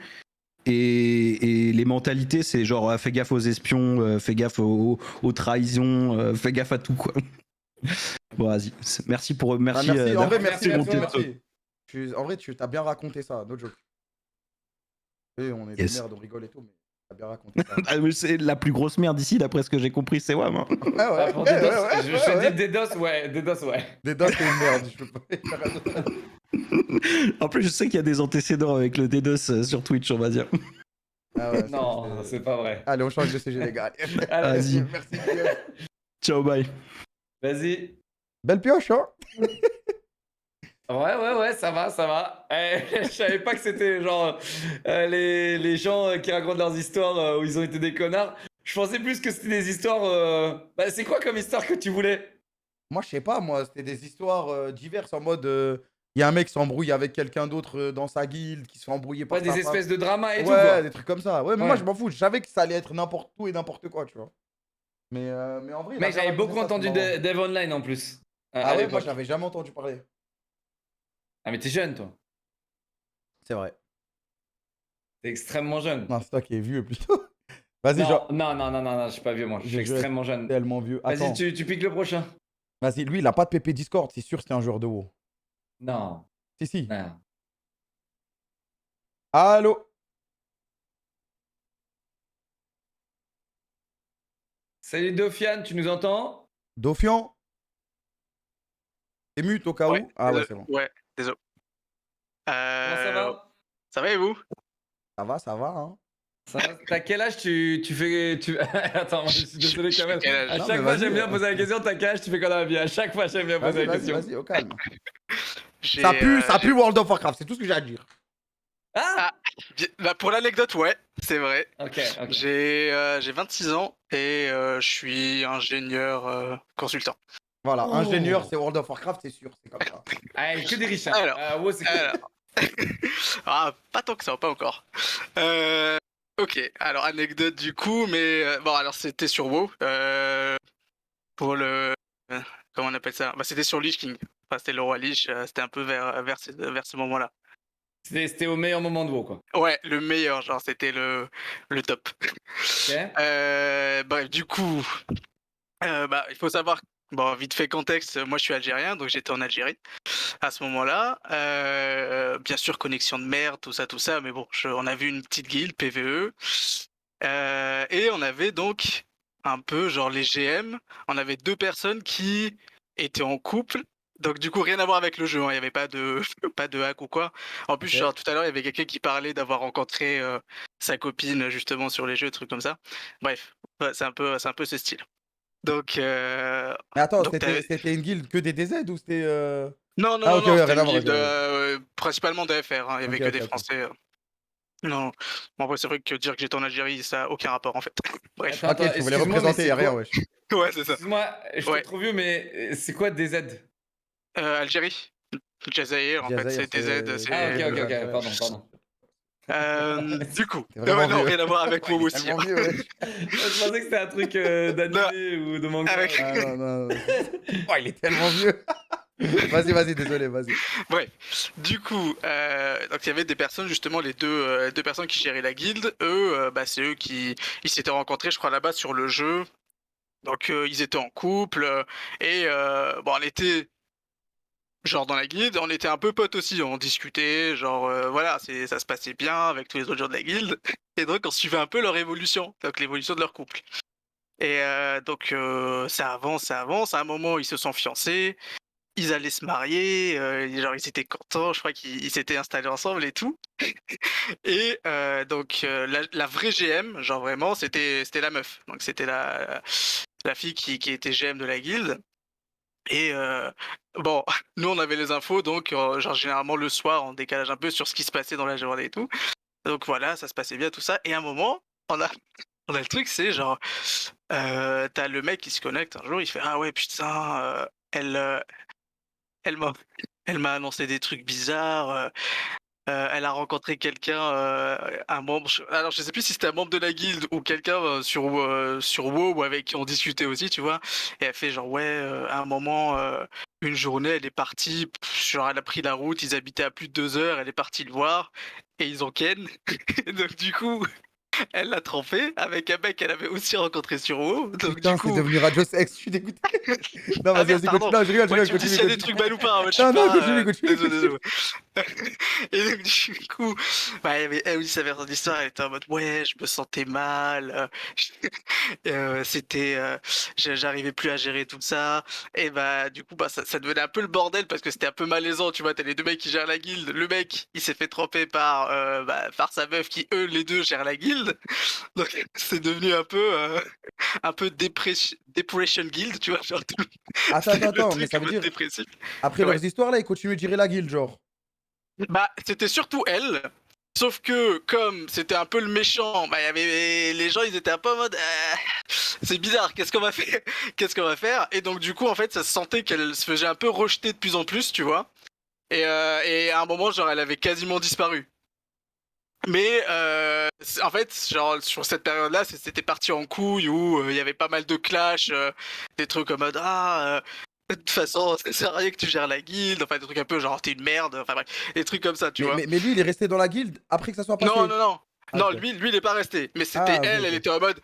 Et les mentalités, c'est genre fais gaffe aux espions, fais gaffe aux trahisons, fais gaffe à tout quoi. Bon, vas-y. Merci pour Ah, merci. merci. En vrai, merci merci. à Merci, toi. merci. En vrai, tu t'as bien raconté ça, no joke. Et on est Yes. des merdes, on rigole et tout, mais t'as bien raconté ça. Ah, mais c'est la plus grosse merde ici, d'après ce que j'ai compris, c'est WAM. Hein. Ah ouais, Ah, pour ouais, DDoS, ouais, ouais, je ouais, te ouais. dis DDoS, ouais, DDoS, ouais. Des dos, c'est une merde. Je peux pas. En plus, je sais qu'il y a des antécédents avec le DDoS sur Twitch, on va dire. Ah ouais, Non, c'est pas vrai. Allez, on change de CG, les gars. Allez, Vas-y. Merci, pioche. Ciao, bye. vas-y. Belle pioche, hein. Ouais, ça va. Je savais pas que c'était genre les gens qui racontent leurs histoires où ils ont été des connards. Je pensais plus que c'était des histoires. Bah, c'est quoi comme histoire que tu voulais? Moi, je sais pas, moi, c'était des histoires diverses en mode. Il y a un mec qui s'embrouille avec quelqu'un d'autre dans sa guilde, qui se fait embrouiller par Ouais, des sa espèces femme. de dramas et tout, Ouais, quoi. des trucs comme ça. Ouais, mais moi, je m'en fous. Je savais que ça allait être n'importe tout et n'importe quoi, tu vois. Mais en vrai. il a Mec, bien j'avais raconté beaucoup ça, entendu c'est marrant. Dev Online en plus. Ah à ouais, moi, l'époque. j'avais jamais entendu parler. Ah, mais t'es jeune, toi. C'est vrai. T'es extrêmement jeune. Non, c'est toi qui es vieux plutôt. Vas-y, Non, genre. non, je suis pas vieux, moi. Je suis Je vais extrêmement jeune. Tellement vieux. Vas-y, Attends. tu piques le prochain. Vas-y, lui, il a pas de PP Discord. C'est sûr, c'était un joueur de WoW. Non. Si. Non. Allô. Salut Dofiane, tu nous entends? Dofian. T'es mute au cas où. Ouais, Ah ouais, désolé. c'est bon. Ouais, désolé. Comment ça va? Ça va et vous? Ça va, hein. T'as quel âge tu fais. Attends, moi, je suis désolé Je quand même. fais quel âge? À Non, chaque mais fois, vas-y, j'aime bien poser la question. T'as quel âge tu fais quoi dans la vie? À chaque fois, j'aime bien poser la question. Vas-y, au calme. J'ai, Ça pue j'ai- World of Warcraft. C'est tout ce que j'ai à dire. Ah! Bah, pour l'anecdote, ouais, c'est vrai. Ok. J'ai 26 ans et je suis ingénieur consultant. Voilà, Oh. ingénieur, c'est World of Warcraft, c'est sûr. C'est comme ça. Allez, que des riches. Hein. Alors. Ouais, c'est cool. Alors... ah, pas tant que ça, pas encore. Ok, alors anecdote du coup, mais bon, alors c'était sur WoW. Pour le... comment on appelle ça? Bah, c'était sur Lich King. Enfin, c'était le roi Lich, c'était un peu vers ce moment-là. C'était au meilleur moment de WoW, quoi. Ouais, le meilleur, genre c'était le top. Ok. Bref, du coup, bah, il faut savoir, bon, vite fait contexte, moi je suis algérien, donc j'étais en Algérie à ce moment-là. Bien sûr, connexion de merde, tout ça, mais bon, on avait une petite guilde, PVE, et on avait donc un peu genre les GM, on avait 2 personnes qui étaient en couple. Donc du coup rien à voir avec le jeu, hein. Il n'y avait pas de pas de hack ou quoi. En plus Ok. genre, tout à l'heure il y avait quelqu'un qui parlait d'avoir rencontré sa copine justement sur les jeux, trucs comme ça. Bref, ouais, c'est un peu ce style. Donc Mais attends, Donc, c'était une guilde que des DZ ou c'était. non, Ah, ok, ouais, c'était rien à une voir, guilde ok. principalement de FR, hein. Il y avait Ok, que ok, des ok. Français. Non. Bon, après, c'est vrai que dire que j'étais en Algérie, ça a aucun rapport, en fait. Bref. Attends, Ok, tu voulais excuse-moi, mais représenter, c'est y'a rien, quoi? wesh. Ouais, c'est ça. Excuse-moi, je Ouais. te trouve vieux, mais c'est quoi DZ? Algérie. Jazaïr, en fait, Jazaïr, c'est DZ, c'est. Ah, ok, ok, ok, Algérien. pardon. Du coup. T'es Non, vraiment mais non, vieux. rien à voir avec Il WoW est aussi. tellement vieux, wesh. Je pensais que c'était un truc Non, d'animé ou de manga. avec- Ah non, non. Oh, il est tellement vieux. Vas-y, désolé, vas-y. Bref, du coup, donc il y avait des personnes, justement, les deux personnes qui géraient la guilde. Eux, bah, c'est eux qui ils s'étaient rencontrés, je crois, là-bas sur le jeu. Donc ils étaient en couple et bon, on était genre dans la guilde, on était un peu potes aussi, on discutait, genre voilà, ça se passait bien avec tous les autres gens de la guilde. Et donc on suivait un peu leur évolution, donc l'évolution de leur couple. Et donc ça avance, ça avance. À un moment, ils se sont fiancés. Ils allaient se marier, genre ils étaient contents, je crois qu'ils s'étaient installés ensemble et tout. Et donc la vraie GM, genre vraiment, c'était la meuf. Donc c'était la fille qui était GM de la guilde. Et bon, nous on avait les infos, donc genre généralement le soir, on décalage un peu sur ce qui se passait dans la journée et tout. Donc voilà, ça se passait bien tout ça. Et à un moment, on a le truc, c'est genre, t'as le mec qui se connecte un jour, il fait ah ouais putain, elle m'a elle m'a annoncé des trucs bizarres. Elle a rencontré quelqu'un, un membre. Alors je sais plus si c'était un membre de la guilde ou quelqu'un sur WoW ou avec qui on discutait aussi, tu vois. Et elle fait genre ouais, à un moment, une journée, elle est partie, genre elle a pris la route, ils habitaient à plus de 2 heures, elle est partie le voir et ils ont ken. Et donc du coup, elle l'a trompé avec un mec qu'elle avait aussi rencontré sur WoW. Donc Putain, du c'est coup, devenu Radio Sex, je suis dégoûté. Non, ah vas-y, merde, vas-y, pardon. continue. Non, je rigole, Ouais, tu me dis s'il y a des continue. trucs mal ou pas. Moi, je suis Non, non, pas. continue. Désolé. Et donc, du coup, bah, elle aussi sa version d'histoire, elle était en mode ouais, je me sentais mal. C'était, j'arrivais plus à gérer tout ça. Et bah, du coup, bah, ça devenait un peu le bordel parce que c'était un peu malaisant. Tu vois, t'as les deux mecs qui gèrent la guilde. Le mec, il s'est fait tromper par sa meuf qui, eux, les deux gèrent la guilde. Donc, c'est devenu un peu Depression Guild, tu vois, genre tout. C'était le Attends, mais truc ça en veut mode dire, dépressif. après Ouais. leurs histoires là, ils continuent de gérer la guilde, genre. Bah, c'était surtout elle. Sauf que, comme c'était un peu le méchant, bah, y avait les gens, ils étaient un peu en mode c'est bizarre, qu'est-ce qu'on va faire? Qu'est-ce qu'on va faire? Et donc, du coup, en fait, ça se sentait qu'elle se faisait un peu rejeter de plus en plus, tu vois. Et à un moment, genre, elle avait quasiment disparu. Mais en fait, genre sur cette période-là, c'était parti en couille où il y avait pas mal de clash, des trucs en mode de toute façon, ça sert à rien que tu gères la guilde, enfin des trucs un peu genre t'es une merde, enfin bref, des trucs comme ça, tu vois. Mais lui, il est resté dans la guilde après que ça soit Non, passé. non, non. Ah, Non, ok. lui il est pas resté. Mais c'était Ah, ok, elle ok. était en mode.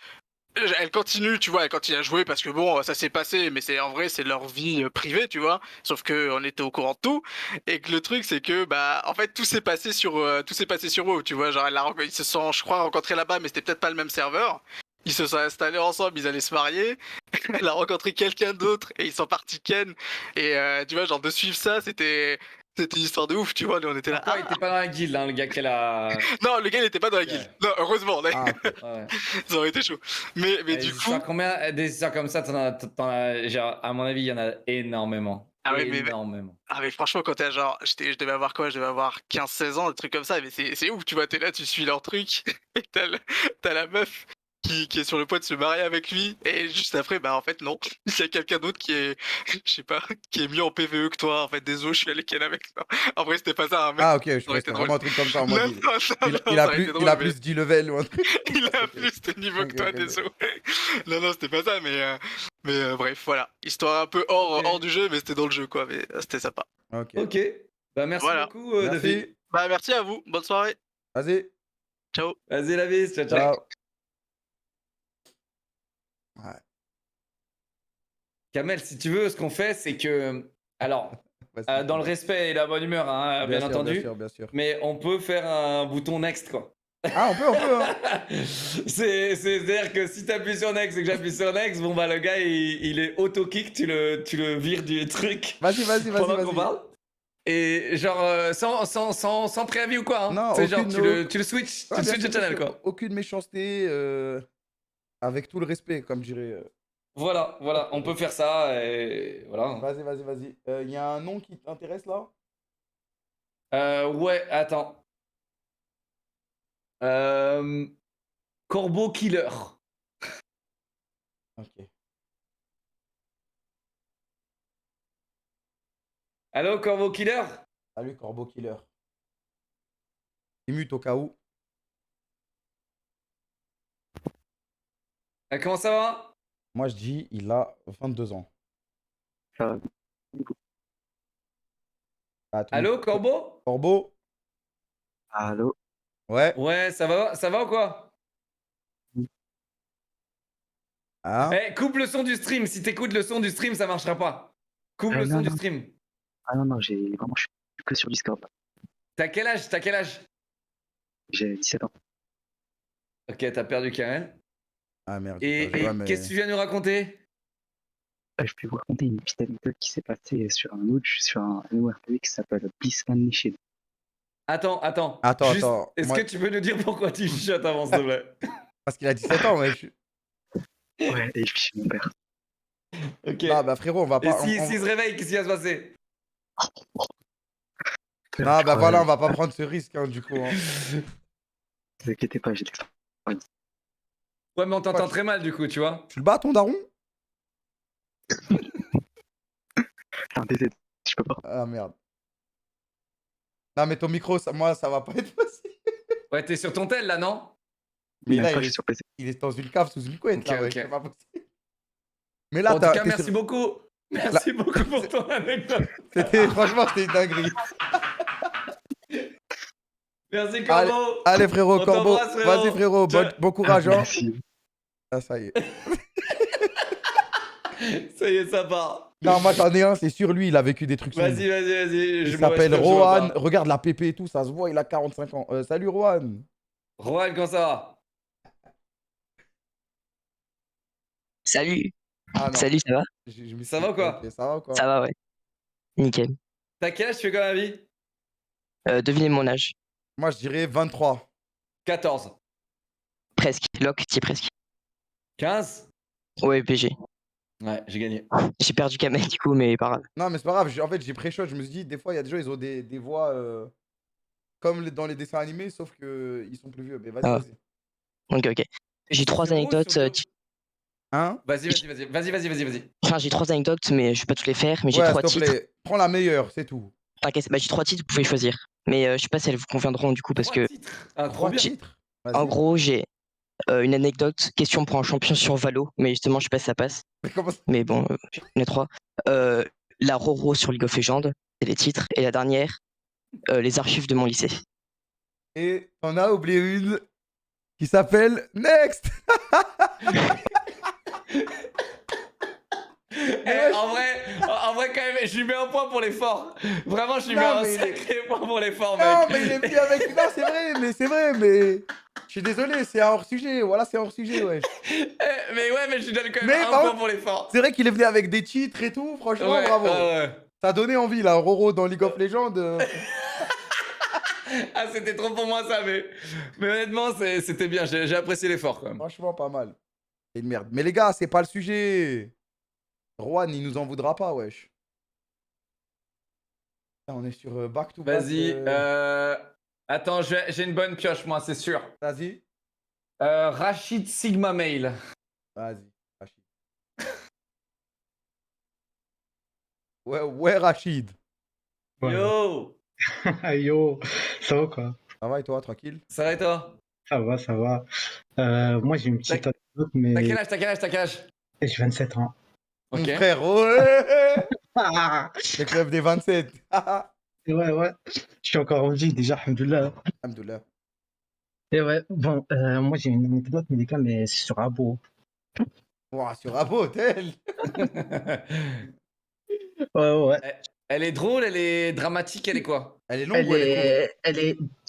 Elle continue, tu vois, elle continue à jouer parce que bon, ça s'est passé, mais c'est en vrai, c'est leur vie privée, tu vois. Sauf que on était au courant de tout et que le truc, c'est que bah, en fait, tout s'est passé sur WoW, tu vois. Genre, ils se sont, je crois, rencontrés là-bas, mais c'était peut-être pas le même serveur. Ils se sont installés ensemble, ils allaient se marier. Elle a rencontré quelqu'un d'autre et ils sont partis ken. Et tu vois, genre de suivre ça, c'était une histoire de ouf, tu vois. Nous, on était là. Pourquoi il était pas dans la guilde, hein, le gars qu'elle a. Non, le gars, il était pas dans la guilde. Ouais. Non, heureusement. Ah, ok. Ouais. Ça aurait été chaud. Mais Et du des coup. histoires, combien des histoires comme ça, t'en as, genre, à mon avis, il y en a énormément. Ah ouais, énormément. Ah mais franchement quand t'es genre je devais avoir quoi, je devais avoir 15-16 ans, des trucs comme ça, mais c'est ouf, tu vois, t'es là, tu suis leur truc et t'as la meuf qui est sur le point de se marier avec lui et juste après bah en fait non, il y a quelqu'un d'autre qui est je sais pas, qui est mieux en PVE que toi en fait, désolé, je suis allé ken avec ça. En vrai c'était pas ça, hein, mais Ah, ok, je ça aurait croyais que été c'était drôle. vraiment un truc comme ça en Non, mode. non, non, non, Il ça a aurait été plus, drôle, il a mais- plus 10 level ou un truc. Il a Ok. plus de niveau que Ok, toi, ok, désolé. Non, non, c'était pas ça, mais bref, voilà. Histoire un peu Ok. hors du jeu, mais c'était dans le jeu, quoi. Mais c'était sympa. Ok. Ok. Bah, merci Voilà. beaucoup, Duffy. Merci. Bah, merci à vous. Bonne soirée. Vas-y. Ciao. Vas-y, la bise. Ciao, ciao. Ciao. Ouais. Kamel, si tu veux, ce qu'on fait, c'est que. Alors, Vas-y. dans le respect et la bonne humeur, hein, bien sûr, entendu. Bien sûr. Mais on peut faire un bouton next, quoi. Ah, on peut, hein. C'est-à-dire que si t'appuies sur next et que j'appuie sur next, bon bah le gars il est auto-kick, tu le vires du truc Vas-y. pendant qu'on parle. Et genre sans préavis ou quoi, hein. Non, C'est genre aucune- tu le switch, Ouais, tu le bien switch sûr, de bien channel sûr. quoi. Aucune méchanceté, avec tout le respect, comme dirait. Voilà, on peut faire ça et voilà. Vas-y. Il y a un nom qui t'intéresse là? Ouais, attends. Corbeau Killer. Ok. Allô, Corbeau Killer? Salut, Corbeau Killer. Il mute au cas où. Comment ça va? Moi, je dis, il a 22 ans. Ça va. Ah, tout le Allô, monde- Corbeau? Corbeau? Allô? Ouais. Ouais, ça va ou quoi? Hein? Eh, coupe le son du stream. Si t'écoutes le son du stream, ça marchera pas. Coupe le non, son du non. stream. Ah non, je suis que sur Discord. Là. T'as quel âge? J'ai 17 ans. Ok, t'as perdu Karen. Ah merde. Et Ouais, mais- qu'est-ce que tu viens nous raconter? Je peux vous raconter une petite anecdote qui s'est passée sur un MMORPG qui s'appelle Bliss Unleashed. Attends. Attends, Juste, attends. Est-ce Moi- que tu peux nous dire pourquoi tu chuchotes avant, s'il te plaît? Parce qu'il a 17 ans, ouais. Ouais, et je suis chez mon père. Ok. Non, bah frérot, on va Et pas. s'il se réveille, qu'est-ce qui va se passer? Non, bah voilà, on va pas prendre ce risque, hein, du coup. Hein. Ne vous inquiétez pas, j'ai Ouais, mais on t'entend Quoi, très mal, du coup, tu vois. Tu le bats, ton daron? un DZ. Je peux pas. Ah merde. Non, mais ton micro, moi, ça va pas être possible. Ouais, t'es sur ton tel, là, non? Mais Même là, pas, il je est, suis sur PC. il est dans une cave sous une couette, Ok, là, ouais, ok. c'est pas possible. Mais là, En tout cas, t'es merci sur- beaucoup. Merci beaucoup pour ton anecdote. Franchement, c'était une dinguerie. Merci, Corbeau. Allez, frérot, On Corbeau. t'embrasse, frérot. Vas-y, frérot, bon courage. Hein. Merci. Ah, ça y est. Ça y est, ça part. Non, moi, j'en ai un, c'est sûr, lui, il a vécu des trucs. sombres. Vas-y. Il Je s'appelle me respecte, je Rohan. vois pas. Regarde la PP et tout, ça se voit, il a 45 ans. Salut, Rohan. Rohan, comment ça va? Salut, Ah non. salut, ça va? Je me Ça suis- va ou quoi? Ok, ça va ou quoi? Ça va, ouais. Nickel. T'as quel âge tu fais quoi dans la vie? Devinez mon âge. Moi, je dirais 23. 14. Presque. Lock, t'y es presque. 15? Ouais, PG. Ouais, j'ai gagné. J'ai perdu Kamel du coup, mais pas grave. Non, mais c'est pas grave. En fait, j'ai pré-shot. Je me suis dit, des fois, il y a des gens, ils ont des voix comme dans les dessins animés, sauf qu'ils sont plus vieux. Mais vas-y, Ah. vas-y. Ok. J'ai trois Sur où, anecdotes. sur quoi? Hein? Vas-y. Enfin, j'ai trois anecdotes, mais je vais pas toutes les faire. Mais j'ai Ouais, trois s'il te titres. plaît. Prends la meilleure, c'est tout. T'inquiète, bah, j'ai trois titres, vous pouvez choisir. Mais je sais pas si elles vous conviendront du coup, parce que Ah, trop Trois bien. titres. Vas-y. en gros, j'ai une anecdote, question pour un champion sur Valo. Mais justement, je sais pas si ça passe. Mais comment ça- Mais bon, j'en ai trois. La Roro sur League of Legends, c'est les titres. Et la dernière, les archives de mon lycée. Et on a oublié une qui s'appelle Next. En vrai, quand même, je lui mets un point pour l'effort. Vraiment, je lui Non, mets un mais il est- sacré point pour l'effort, Non, mec. mais il est venu avec. Non, c'est vrai, mais. Je suis désolé, c'est un hors-sujet. Voilà, c'est un hors-sujet, ouais. Mais ouais, mais je lui donne quand même Mais un par point contre, pour l'effort. C'est vrai qu'il est venu avec des titres et tout. Franchement, Ouais, bravo. ouais. Ça a donné envie, là, Roro dans League of Legends. Ah, c'était trop pour moi, ça, mais honnêtement, c'était bien. J'ai apprécié l'effort, quand même. Franchement, pas mal. C'est une merde. Mais les gars, c'est pas le sujet. Rohan, il nous en voudra pas, wesh. Là, on est sur back to back. Vas-y. Attends, j'ai une bonne pioche, moi, c'est sûr. Vas-y. Rachid Sigma Mail. Vas-y. Rachid. Ouais, Rachid. Ouais. Yo, Yo, ça va quoi? Ça va et toi, tranquille? ça va et toi? Ça va, ça va. Moi j'ai une petite anecdote, mais T'as quel âge? j'ai 27 ans. Mon Ok. frère, ouais. Ah Le club des 27. ouais, je suis encore en vie déjà, alhamdoulilah. Alhamdoulilah. Et ouais, bon, moi j'ai une anecdote médicale, mais c'est sur Abo. Ouah, sur Abo Hotel. Ouais. Elle est drôle, elle est dramatique, elle est quoi? Elle est longue ou elle est courte?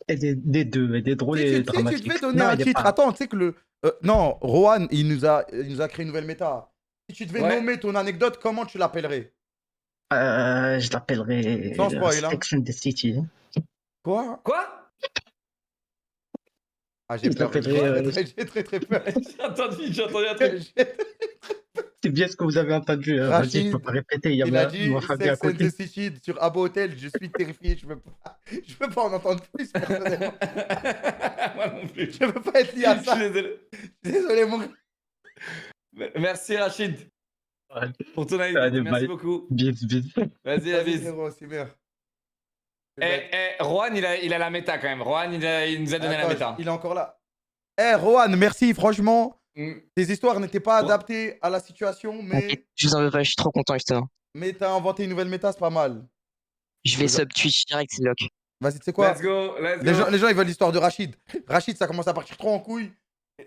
Elle est des deux, elle est drôle Tu sais, et tu dramatique. devais donner Non, un elle est titre. pas- Attends, tu sais que le. Non, Rohan, il nous a créé une nouvelle méta. Si tu devais Ouais. nommer ton anecdote, comment tu l'appellerais? Je l'appellerai Sans spoil, hein. Sex and the City. Quoi? Quoi? Ah, j'ai Je peur. l'appellerai, J'ai très peur. J'ai entendu un truc. C'est bien ce que vous avez entendu. Rachid, Vas-y, je peux pas répéter. Il y Il a avait dit ma famille à Sex and côté. the City sur Abo Hotel. Je suis terrifié. Je peux pas en entendre plus, personnellement. Moi Moi non plus. Je veux pas être lié à Je suis ça. désolé. Désolé, mon gars. Merci Rachid Allez, pour ton anecdote. Allez, Merci bye. beaucoup. bis. Vas-y, la Vas-y, bise. frérot, c'est bien. Rohan, il a la méta quand même. Rohan, il nous a donné la Attends, méta. il est encore là. Eh, Rohan, merci, franchement. Mm. Tes histoires n'étaient pas adaptées à la situation, T'inquiète, je vous en veux pas, je suis trop content justement. mais t'as inventé une nouvelle méta, c'est pas mal. Je vais sub Twitch direct, c'est lock. Vas-y, tu sais quoi? Let's go, let's go. Les gens, ils veulent l'histoire de Rachid. Rachid, ça commence à partir trop en couille.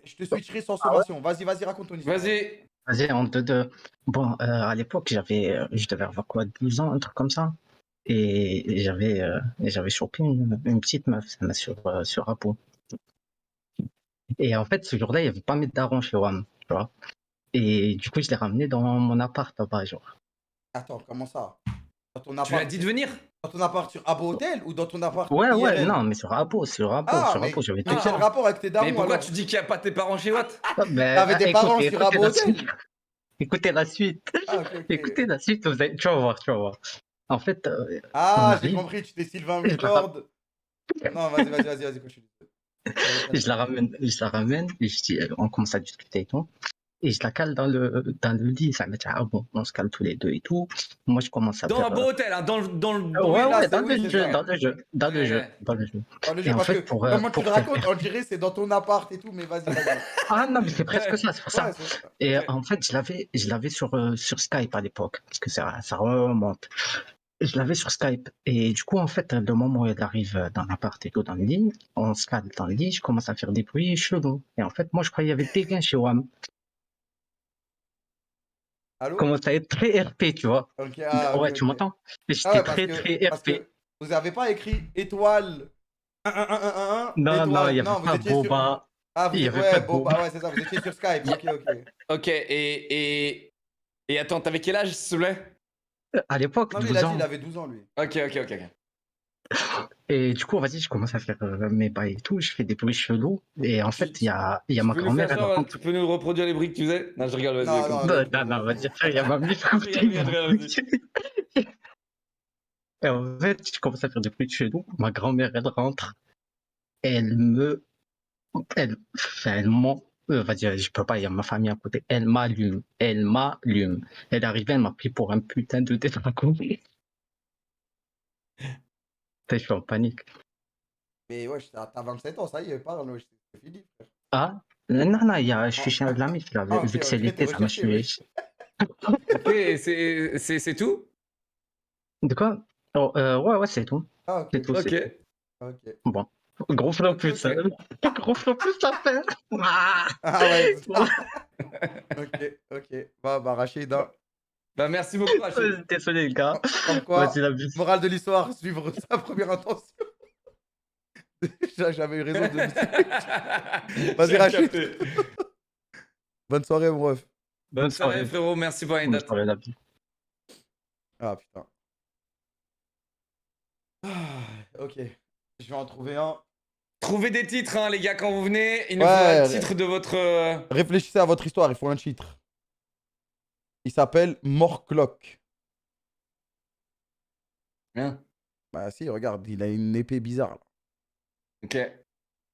Je te switcherai sans sommation. Vas-y, raconte ton histoire. Vas-y. Vas-y, en deux. Bon, à l'époque, je devais avoir quoi, 12 ans, un truc comme ça. Et j'avais chopé une petite meuf sur Apo. Et en fait, ce jour-là, il n'y avait pas mes darons chez WAM, tu vois. Et du coup, je l'ai ramené dans mon appart là-bas, genre. Attends, comment ça? Dans ton Tu lui as appart, dit de venir? dans ton appart sur Abo Hotel ou dans ton appart Ouais, IRL? non, mais sur Apo, Ah, sur mais, Apo, j'avais mais tout quel ça. rapport avec tes darons Mais pourquoi alors? tu dis qu'il n'y a pas tes parents chez Watt? T'avais des parents sur Abo Hotel? Écoutez la suite. Ah, ok. Écoutez la suite, tu vas voir. En fait, Ah, on j'ai arrive. compris, tu t'es Sylvain Record. Non, vas-y, continue. Je la ramène, et je dis, on commence à discuter et tout. Et je la cale dans le lit. Ça me dit, ah bon, on se cale tous les deux et tout. Moi, je commence à Dans faire. un beau hôtel, hein, dans le. Ouais, là, c'est dans oui, le c'est jeu, ça. dans le jeu. Dans le jeu, Et en parce fait, que pour, comment tu pour le faire- racontes, on dirait c'est dans ton appart et tout, mais vas-y. Ah non, mais c'est presque ça, c'est pour ça. Ouais, c'est ça. Et Ok. en fait, je l'avais sur Skype à l'époque, parce que ça remonte. Je l'avais sur Skype. Et du coup, en fait, le moment où elle arrive dans l'appart et tout, dans le lit, on se cale dans le lit, je commence à faire des bruits chelous. Et en fait, moi, je croyais qu'il y avait des gains chez WAM. Allô? Je commence à être très RP, tu vois. Ok, Ouais, ok, tu ok. m'entends? Ah J'étais ouais, très parce RP. que vous avez pas écrit étoile 1, Non, étoile. il n'y avait Non, vous pas étiez sur. Boba. Ah, vous Il y étiez. avait pas Ouais, de bon, Boba. bah ouais, c'est ça, vous étiez sur Skype. Ok. Ok, et attends, t'avais quel âge, s'il te plaît? À l'époque, Non, lui, il 12 a dit ans. il avait 12 ans, lui. Ok. Et du coup, vas-y, je commence à faire mes bails et tout. Je fais des bruits chelous. Et en fait, il y a Tu ma peux nous grand-mère, faire elle genre, rentre. tu peux nous reproduire les bruits que tu faisais? Non, je rigole, vas-y. Non, continue. Vas-y, frère, il y a ma mère. Regarde, vas-y. Et en fait, je commence à faire des bruits chelous. Ma grand-mère, elle rentre. Elle me. Elle m'en. Vas-y, je peux pas, il y a ma famille à côté. Elle m'allume. Elle est arrivée, elle m'a pris pour un putain de détraquant. Putain, je suis en panique. Mais ouais, t'as 27 ans, ça y est, parle, wesh, c'est fini, frère. Ah? Non, je suis chien de la mif, là. Ah, ok, Vu que c'est ok, l'été, t'es ça m'a recherché, tué. Ok, et c'est tout? De quoi? Oh, ouais, c'est tout. Ah, ok. C'est tout, c'est Ok. tout. Ok. Bon. Gros flop Ok, plus. ok. Gros flop plus, ça fait. Ah. Ah ouais. Ok. Bah, Rachid, hein. Bah, merci beaucoup, Rachid. Désolé, les gars. Comme quoi, Vas-y, la bise. morale de l'histoire, suivre sa première intention. J'avais eu raison de. Vas-y, J'ai Rachid. capté. Bonne soirée, mon ref. Bonne soirée, frérot. Merci pour Bonne l'anecdote. soirée, la bise. Ah, putain. Ok. Je vais en trouver un. Trouvez des titres, hein, les gars, quand vous venez. Il nous Ouais, faut un ouais. titre de votre. Réfléchissez à votre histoire, il faut un titre. Il s'appelle Morclock. Hein? Bah si, regarde, il a une épée bizarre là. Ok.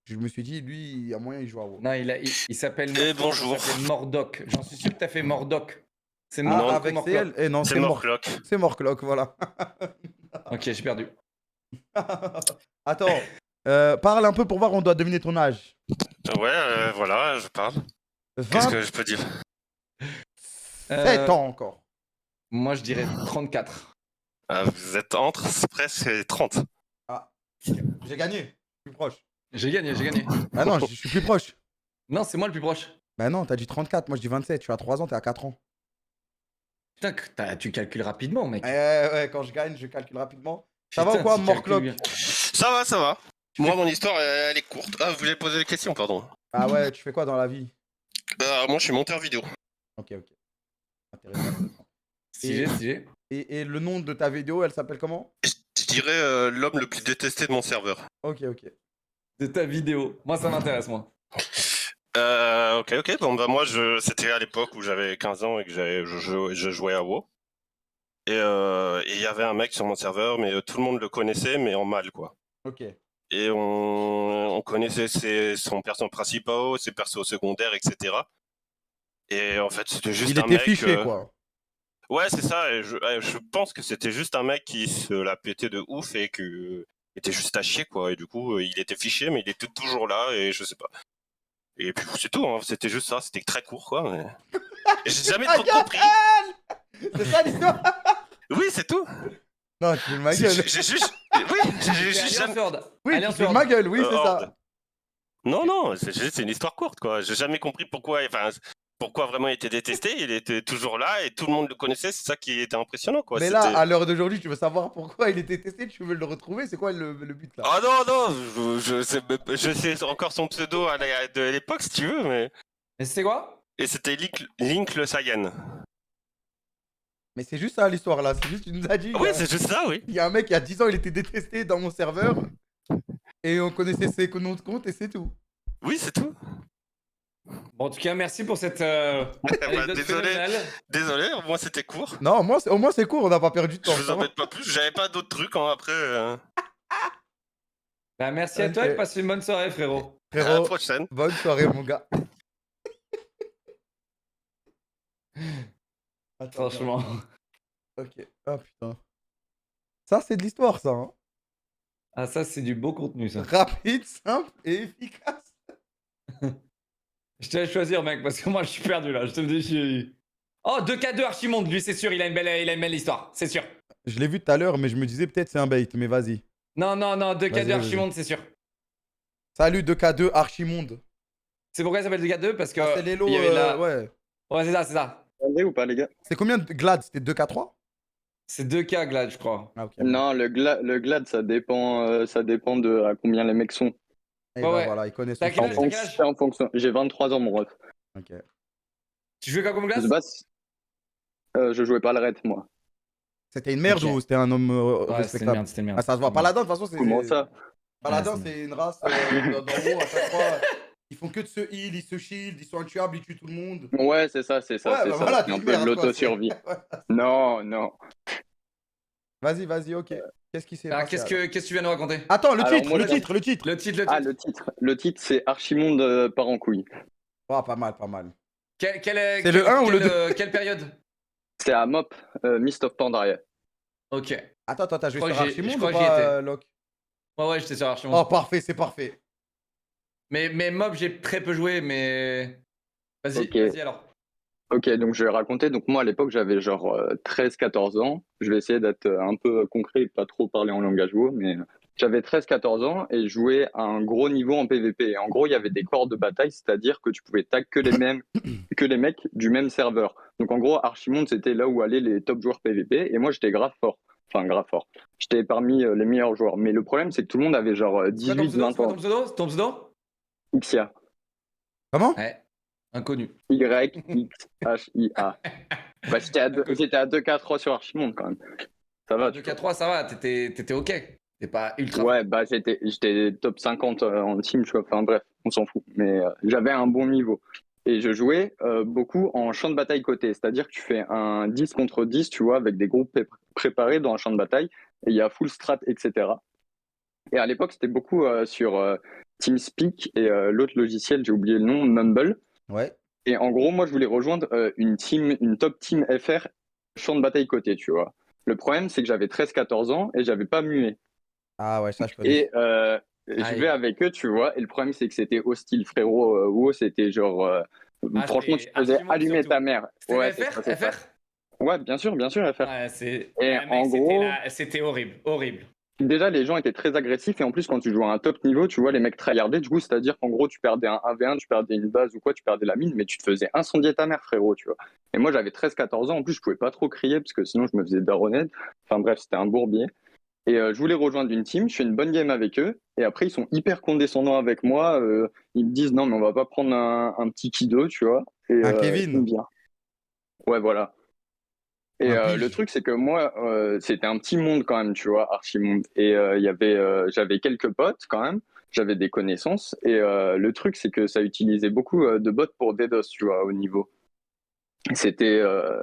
Je me suis dit, lui, il y a moyen, il joue à WoW. Non, il s'appelle. Eh, bonjour. Il s'appelle Mordoc. J'en suis sûr que t'as fait Mordoc. C'est Ah, Mordoc ou avec Morclock? CL. Eh non, C'est c'est Morclock. C'est Morclock, voilà. Ok, j'ai perdu. Attends, parle un peu pour voir, on doit deviner ton âge. Ouais, voilà, je parle. Qu'est-ce que je peux dire? 27 ans encore. Moi, je dirais 34. Vous êtes entre, c'est presque 30. J'ai gagné, plus proche. J'ai gagné. Ah non, je suis plus proche. Non, c'est moi le plus proche. Bah non, t'as dit 34, moi je dis 27, je suis à 3 ans, t'es à 4 ans. Putain, tu calcules rapidement, mec. Ouais, quand je gagne, je calcule rapidement. Ça va Putain, ou quoi, tu calcules Morclock? bien. Ça va. Moi, mon histoire, elle est courte. Ah, vous voulez poser des questions, pardon. Ah ouais, tu fais quoi dans la vie? Moi, je suis monteur vidéo. Ok. Intéressant. Stylé. Et le nom de ta vidéo, elle s'appelle comment? Je dirais l'homme le plus détesté de mon serveur. Ok. De ta vidéo. Moi, ça m'intéresse, moi. Ok. Bon, bah, moi, c'était à l'époque où j'avais 15 ans et que je jouais à WoW. Et il y avait un mec sur mon serveur, mais tout le monde le connaissait, mais en mal, quoi. Ok. Et on connaissait son perso principal, ses persos secondaires, etc. Et en fait, c'était juste Il un était mec. fiché, quoi. Ouais, c'est ça. Et je pense que c'était juste un mec qui se la pétait de ouf et que était juste à chier, quoi. Et du coup, il était fiché, mais il était toujours là et je sais pas. Et puis c'est tout. Hein. C'était juste ça. C'était très court, quoi. Mais... Et j'ai jamais trop compris. C'est ça l'histoire? Oui, c'est tout. Non, tu fais de ma gueule. J'ai juste. Oui, j'ai juste jamais. Oui, tu fais de ma gueule, oui, c'est ça. Horde. Non, c'est une histoire courte, quoi. J'ai jamais compris pourquoi vraiment il était détesté. Il était toujours là et tout le monde le connaissait. C'est ça qui était impressionnant, quoi. Mais là, à l'heure d'aujourd'hui, tu veux savoir pourquoi il était testé, tu veux le retrouver, c'est quoi le but là? Ah non, je sais encore son pseudo de l'époque, si tu veux, mais. Et c'est quoi? Et c'était Link le Saiyan. Mais c'est juste ça l'histoire là, c'est juste, tu nous as dit. Oui, c'est juste ça, oui. Il y a un mec, il y a 10 ans, il était détesté dans mon serveur. Et on connaissait ses noms de compte et c'est tout. Oui, c'est tout. Bon, en tout cas, merci pour cette anecdote désolé, phénoménale. désolé, au moins c'était court. Non, au moins c'est court, on n'a pas perdu de temps. Je vous embête pas plus, j'avais pas d'autres trucs hein, après. Bah, merci à toi Ok. et passe une bonne soirée, frérot. À la Frérot, prochaine. bonne soirée mon gars. Attends, Franchement. ok. Ah putain. Ça c'est de l'histoire ça. Hein. Ah, ça, c'est du beau contenu, ça. Rapide, simple et efficace. Je te laisse choisir, mec, parce que moi, je suis perdu, là. Je te le dis, Oh, 2K2 Archimonde, lui, c'est sûr, il a une belle histoire, c'est sûr. Je l'ai vu tout à l'heure, mais je me disais peut-être c'est un bait, mais vas-y. Non, 2K2 Vas-y. Archimonde, c'est sûr. Salut 2K2 Archimonde. C'est pourquoi il s'appelle 2K2? Parce que. Ah, c'est l'élo, il y avait de la... ouais. Ouais, c'est ça. Ou pas, les gars? C'est combien de Glad? C'était 2K3? C'est 2K, Glad, je crois. Ah, ok. Non, le glad, ça dépend de à combien les mecs sont. Et Ouais, bah, ouais. voilà, il connaît son T'as quel âge, cerveau. t'as quel âge? En fonction. J'ai 23 ans, mon ref. Ok. Tu jouais quoi comme Je classe? sais pas si- je jouais pas le raid, moi. C'était une merde Ok. ou c'était un homme Ouais, c'était une respectable? merde, c'était une merde. Ah, ça se voit. Paladin, de toute façon, c'est. Comment ça? Paladin, Ouais, c'est une race d'en haut à chaque fois. Ils font que de se heal, ils se shield, ils sont intuables, ils tuent tout le monde. Ouais, c'est ça. Ouais, C'est bah ça. voilà, C'est un tu peu de merde, quoi, l'auto-survie. Ouais. Non. Vas-y, ok. Qu'est-ce qui s'est Ah, passé qu'est-ce que tu viens de raconter? Attends, le Alors, titre, moi, le le- titre, le titre. Le titre. Ah, le titre, c'est Archimonde part en couille. Oh, pas mal, pas mal. C'est le 1 ou le 2? Quelle période? C'est à MOP, Mist of Pandaria. Ok. Attends, t'as joué crois sur que Archimonde je ou crois que j'y pas, étais. Locke? Ouais, j'étais sur Archimonde. Oh, parfait, c'est parfait. Mais Mob, j'ai très peu joué, mais. Vas-y, Ok. vas-y alors. Ok, donc je vais raconter. Donc moi, à l'époque, j'avais genre 13-14 ans. Je vais essayer d'être un peu concret et pas trop parler en langage WoW, mais j'avais 13-14 ans et je jouais à un gros niveau en PvP. Et en gros, il y avait des corps de bataille, c'est-à-dire que tu pouvais tag que les mecs du même serveur. Donc en gros, Archimonde, c'était là où allaient les top joueurs PvP. Et moi, j'étais grave fort. Enfin, grave fort. J'étais parmi les meilleurs joueurs. Mais le problème, c'est que tout le monde avait genre C'est quoi 18-20 ton ans. pseudo? Ton pseudo? Xia. Comment? Ouais. Inconnu. YXHIA. Bah, j'étais à 2K3 sur Archimonde quand même. Ça va. 2K3, ça va, t'étais ok. T'es pas ultra. Ouais, bah j'étais top 50 en team, tu vois. Enfin bref, on s'en fout. Mais j'avais un bon niveau. Et je jouais beaucoup en champ de bataille côté. C'est-à-dire que tu fais un 10 contre 10, tu vois, avec des groupes préparés dans un champ de bataille. Et il y a full strat, etc. Et à l'époque, c'était beaucoup sur TeamSpeak et l'autre logiciel, j'ai oublié le nom, Mumble. Ouais. Et en gros, moi, je voulais rejoindre une top team FR champ de bataille côté, tu vois. Le problème, c'est que j'avais 13-14 ans et j'avais pas mué. Ah ouais, ça je connais. Et je vais avec eux, tu vois. Et le problème, c'est que c'était hostile, frérot. WoW, c'était genre. Franchement, tu te faisais Archimonde allumer surtout. ta mère. C'était Ouais, FR? c'est ça. FR? Ouais, bien sûr, FR. Ouais, c'est. Et Ouais, mec, en gros. C'était horrible. Déjà, les gens étaient très agressifs et en plus, quand tu jouais à un top niveau, tu vois, les mecs tryhardaient. Du coup, c'est-à-dire qu'en gros, tu perdais un 1v1, tu perdais une base ou quoi, tu perdais la mine, mais tu te faisais incendier ta mère, frérot, tu vois. Et moi, j'avais 13-14 ans. En plus, je pouvais pas trop crier parce que sinon, je me faisais daronner. Enfin bref, c'était un bourbier. Et je voulais rejoindre une team, je fais une bonne game avec eux. Et après, ils sont hyper condescendants avec moi. Ils me disent non, mais on va pas prendre un petit Kido, tu vois. Et, Un Kevin. bien. Ouais, voilà. Et le truc, c'est que moi, c'était un petit monde quand même, tu vois, Archimonde. Et j'avais quelques potes quand même, j'avais des connaissances. Et le truc, c'est que ça utilisait beaucoup de bots pour DDoS, tu vois, au niveau. C'était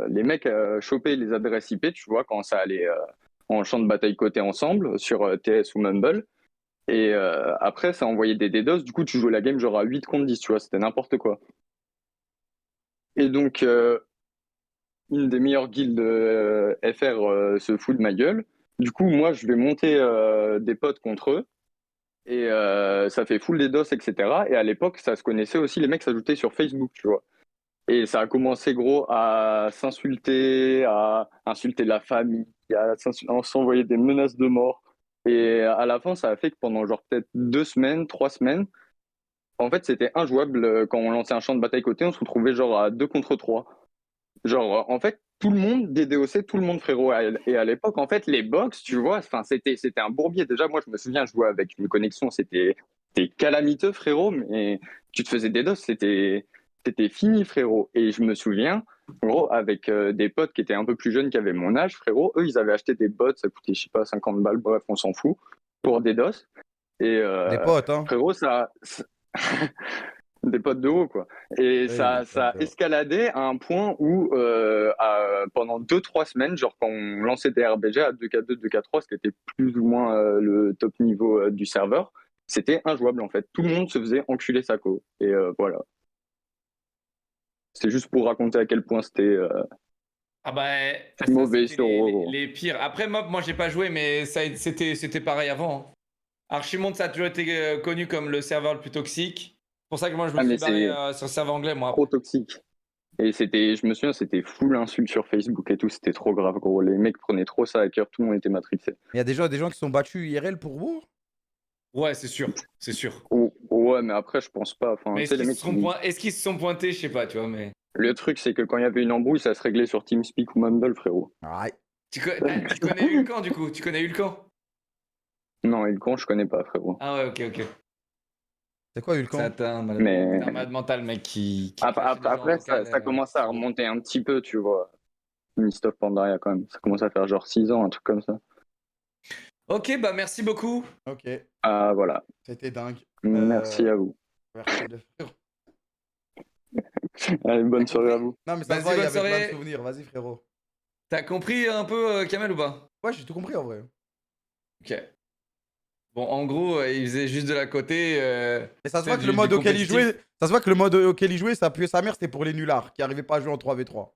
les mecs chopaient les adresses IP, tu vois, quand ça allait en champ de bataille côté ensemble, sur TS ou Mumble. Et après, ça envoyait des DDoS. Du coup, tu jouais la game genre à 8 contre 10, tu vois, c'était n'importe quoi. Et donc, une des meilleures guildes FR se fout de ma gueule. Du coup, moi, je vais monter des potes contre eux. Et ça fait full DDoS, etc. Et à l'époque, ça se connaissait aussi, les mecs s'ajoutaient sur Facebook, tu vois. Et ça a commencé, gros, à s'insulter, à insulter la famille, à s'envoyer des menaces de mort. Et à la fin, ça a fait que pendant genre peut-être 2 semaines, 3 semaines, en fait, c'était injouable. Quand on lançait un champ de bataille côté, on se retrouvait genre à 2 contre 3. Genre, en fait, tout le monde DDoC, tout le monde, frérot. Et à l'époque, en fait, les box, tu vois, c'était un bourbier. Déjà, moi, je me souviens, je jouais avec une connexion, c'était calamiteux, frérot, mais tu te faisais DDoS, c'était fini, frérot. Et je me souviens, en gros, avec des potes qui étaient un peu plus jeunes, qui avaient mon âge, frérot, eux, ils avaient acheté des bots, ça coûtait, je sais pas, 50 balles, bref, on s'en fout, pour DDoS. Et Des potes, hein. frérot, des potes de haut, quoi. Et Oui, ça des potes a de haut. escaladé à un point où, pendant 2-3 semaines, genre quand on lançait des RBG à 2K2, 2K3, ce qui était plus ou moins le top niveau du serveur, c'était injouable en fait. Tout le monde se faisait enculer sa co. Et voilà. C'est juste pour raconter à quel point c'était Ah bah, ça, mauvais c'était sur les pires. Après, moi, j'ai pas joué, mais c'était pareil avant. Hein. Archimonde, ça a toujours été connu comme le serveur le plus toxique. C'est pour ça que moi, je me Ah, mais suis barré sur le serveur anglais, moi. trop toxique. Et je me souviens, c'était full insulte sur Facebook et tout, c'était trop grave, gros. Les mecs prenaient trop ça à cœur, tout le monde était matrixé. Il y a des gens qui sont battus IRL pour vous? Ouais, c'est sûr, c'est sûr. Oh, ouais, mais après, je pense pas. Enfin, Mais tu sais, les mecs, est-ce qu'ils se sont pointés? Je sais pas, tu vois, mais... le truc, c'est que quand il y avait une embrouille, ça se réglait sur TeamSpeak ou Mumble, frérot. Ouais. Tu connais Hulkan, du coup? Tu connais Hulkan? Non, Hulkan, je connais pas, frérot. Ah ouais, ok. C'est quoi Hulkan? C'est un Mais malade mental, mec, qui après, ça commence à remonter un petit peu, tu vois. Mist of Pandaria, quand même. Ça commence à faire genre 6 ans, un truc comme ça. Ok, bah merci beaucoup. Ok, Ah, voilà. c'était dingue. Merci à vous. Merci de frérot. Allez, bonne soirée à vous. Non, mais ça Vas-y, va, il y bonne avait plein soirée. de souvenirs. Vas-y, frérot. T'as compris un peu, Kamel, ou pas? Ouais, j'ai tout compris en vrai. Ok. Bon, en gros, il faisait juste de la côté. Et ça se voit que le mode auquel il jouait, ça puait sa mère, c'était pour les nullards qui arrivaient pas à jouer en 3v3.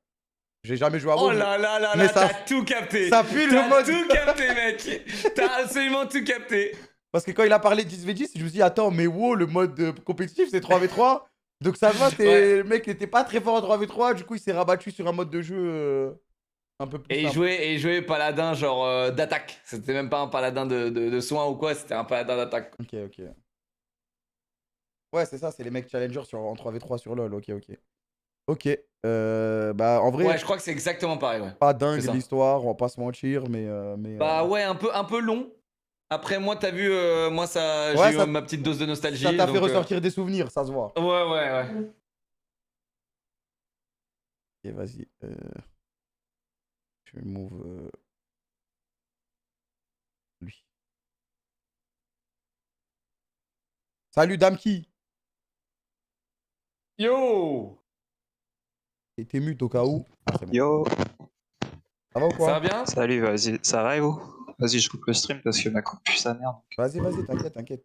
J'ai jamais joué à WoW. Oh là là là mais là, ça- t'as tout capté. ça pue le T'as mode. tout capté, mec. T'as absolument tout capté. Parce que quand il a parlé de 10v10, je me suis dit, attends, mais WoW, le mode compétitif, c'est 3v3. Donc ça va, Ouais. le mec n'était pas très fort en 3v3, du coup il s'est rabattu sur un mode de jeu un peu plus Et simple. il jouait paladin genre d'attaque. C'était même pas un paladin de soin ou quoi, c'était un paladin d'attaque. Ok. Ouais, c'est ça, c'est les mecs challengers en 3v3 sur LoL, ok. Ok, bah en vrai, Ouais, je crois que c'est exactement pareil, ouais. pas dingue c'est ça. l'histoire, on va pas se mentir, mais... Bah ouais, un peu long. Après, moi, t'as vu, moi, ça, Ouais, j'ai ça- eu ma petite dose de nostalgie. ça t'a fait donc, ressortir des souvenirs, ça se voit. Ouais. Ok, vas-y. Je vais move lui. Salut Damki. Yo! T'es mute au cas où. Ah, c'est bon. Yo, Ça va ou quoi? Ça va bien? salut, vas-y, ça va et vous? Vas-y, je coupe le stream parce que ma coupe pue sa merde. Vas-y, t'inquiète.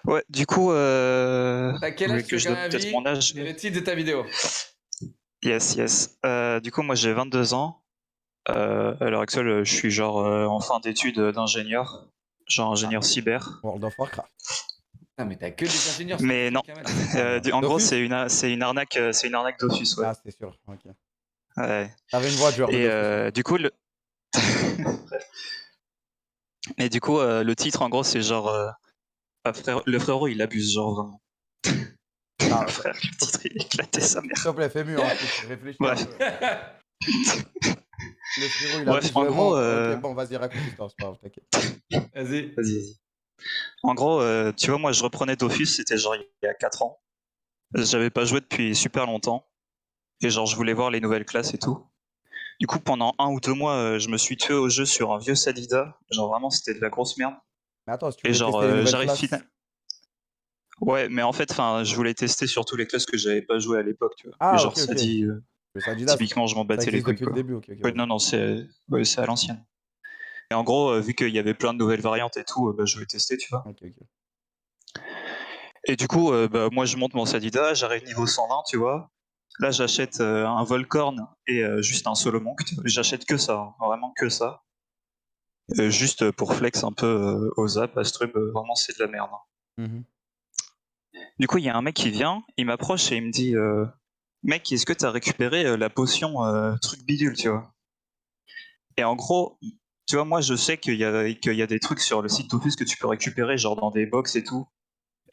Ouais, du coup, T'as quel vous âge, voulez que tu je veux donne peut-être mon âge? Et le titre de ta vidéo. Yes. Du coup, moi j'ai 22 ans. À l'heure actuelle, je suis genre en fin d'études d'ingénieur, genre ingénieur cyber. World of Warcraft. Ah, mais t'as que des ingénieurs. Mais non, Kamel. en gros, Dofus c'est une arnaque Dofus, ouais. Ah, c'est sûr, ok. Ouais. T'avais une voix de joueur de Et Dofus. du coup, et du coup, le titre, en gros, c'est genre le frérot, il abuse, genre vraiment. Ah, ouais. Frère, le titre, il a éclaté sa mère. S'il te plaît, fais mieux, hein, réfléchis. Ouais. Un peu. Le frérot, il Bref, abuse en vraiment. gros, Ok, bon, vas-y, raconte l'histoire, c'est pas grave, t'inquiète. Vas-y. En gros, tu vois, moi, je reprenais Dofus, c'était genre il y a 4 ans. J'avais pas joué depuis super longtemps. Et genre, je voulais voir les nouvelles classes et tout. Du coup, pendant 1 ou 2 mois, je me suis tué au jeu sur un vieux Sadida. Genre, vraiment, c'était de la grosse merde. Mais attends, si tu Et voulais genre, tester les nouvelles j'arrive classes, finalement. Ouais, mais en fait, je voulais tester surtout les classes que j'avais pas joué à l'époque, tu vois. Ah, Et genre, ok. ça dit. Le Sadida, Typiquement, je m'en ça battais les existe couilles, depuis quoi. le début, ok. Ouais, non, c'est à l'ancienne. Et en gros, vu qu'il y avait plein de nouvelles variantes et tout, bah, je voulais tester, tu vois. Ok, ok. Et du coup, bah, moi, je monte mon Sadida, j'arrive niveau 120, tu vois. Là, j'achète un Volcorn et juste un Solomonk. J'achète que ça, hein, vraiment que ça. Juste pour flex un peu aux zap, Astrub, vraiment c'est de la merde. Hein. Mhm. Du coup, il y a un mec qui vient, il m'approche et il me dit mec, est-ce que t'as récupéré la potion truc bidule, tu vois? Et en gros, tu vois, moi je sais qu'il y a des trucs sur le site Dofus que tu peux récupérer, genre dans des box et tout,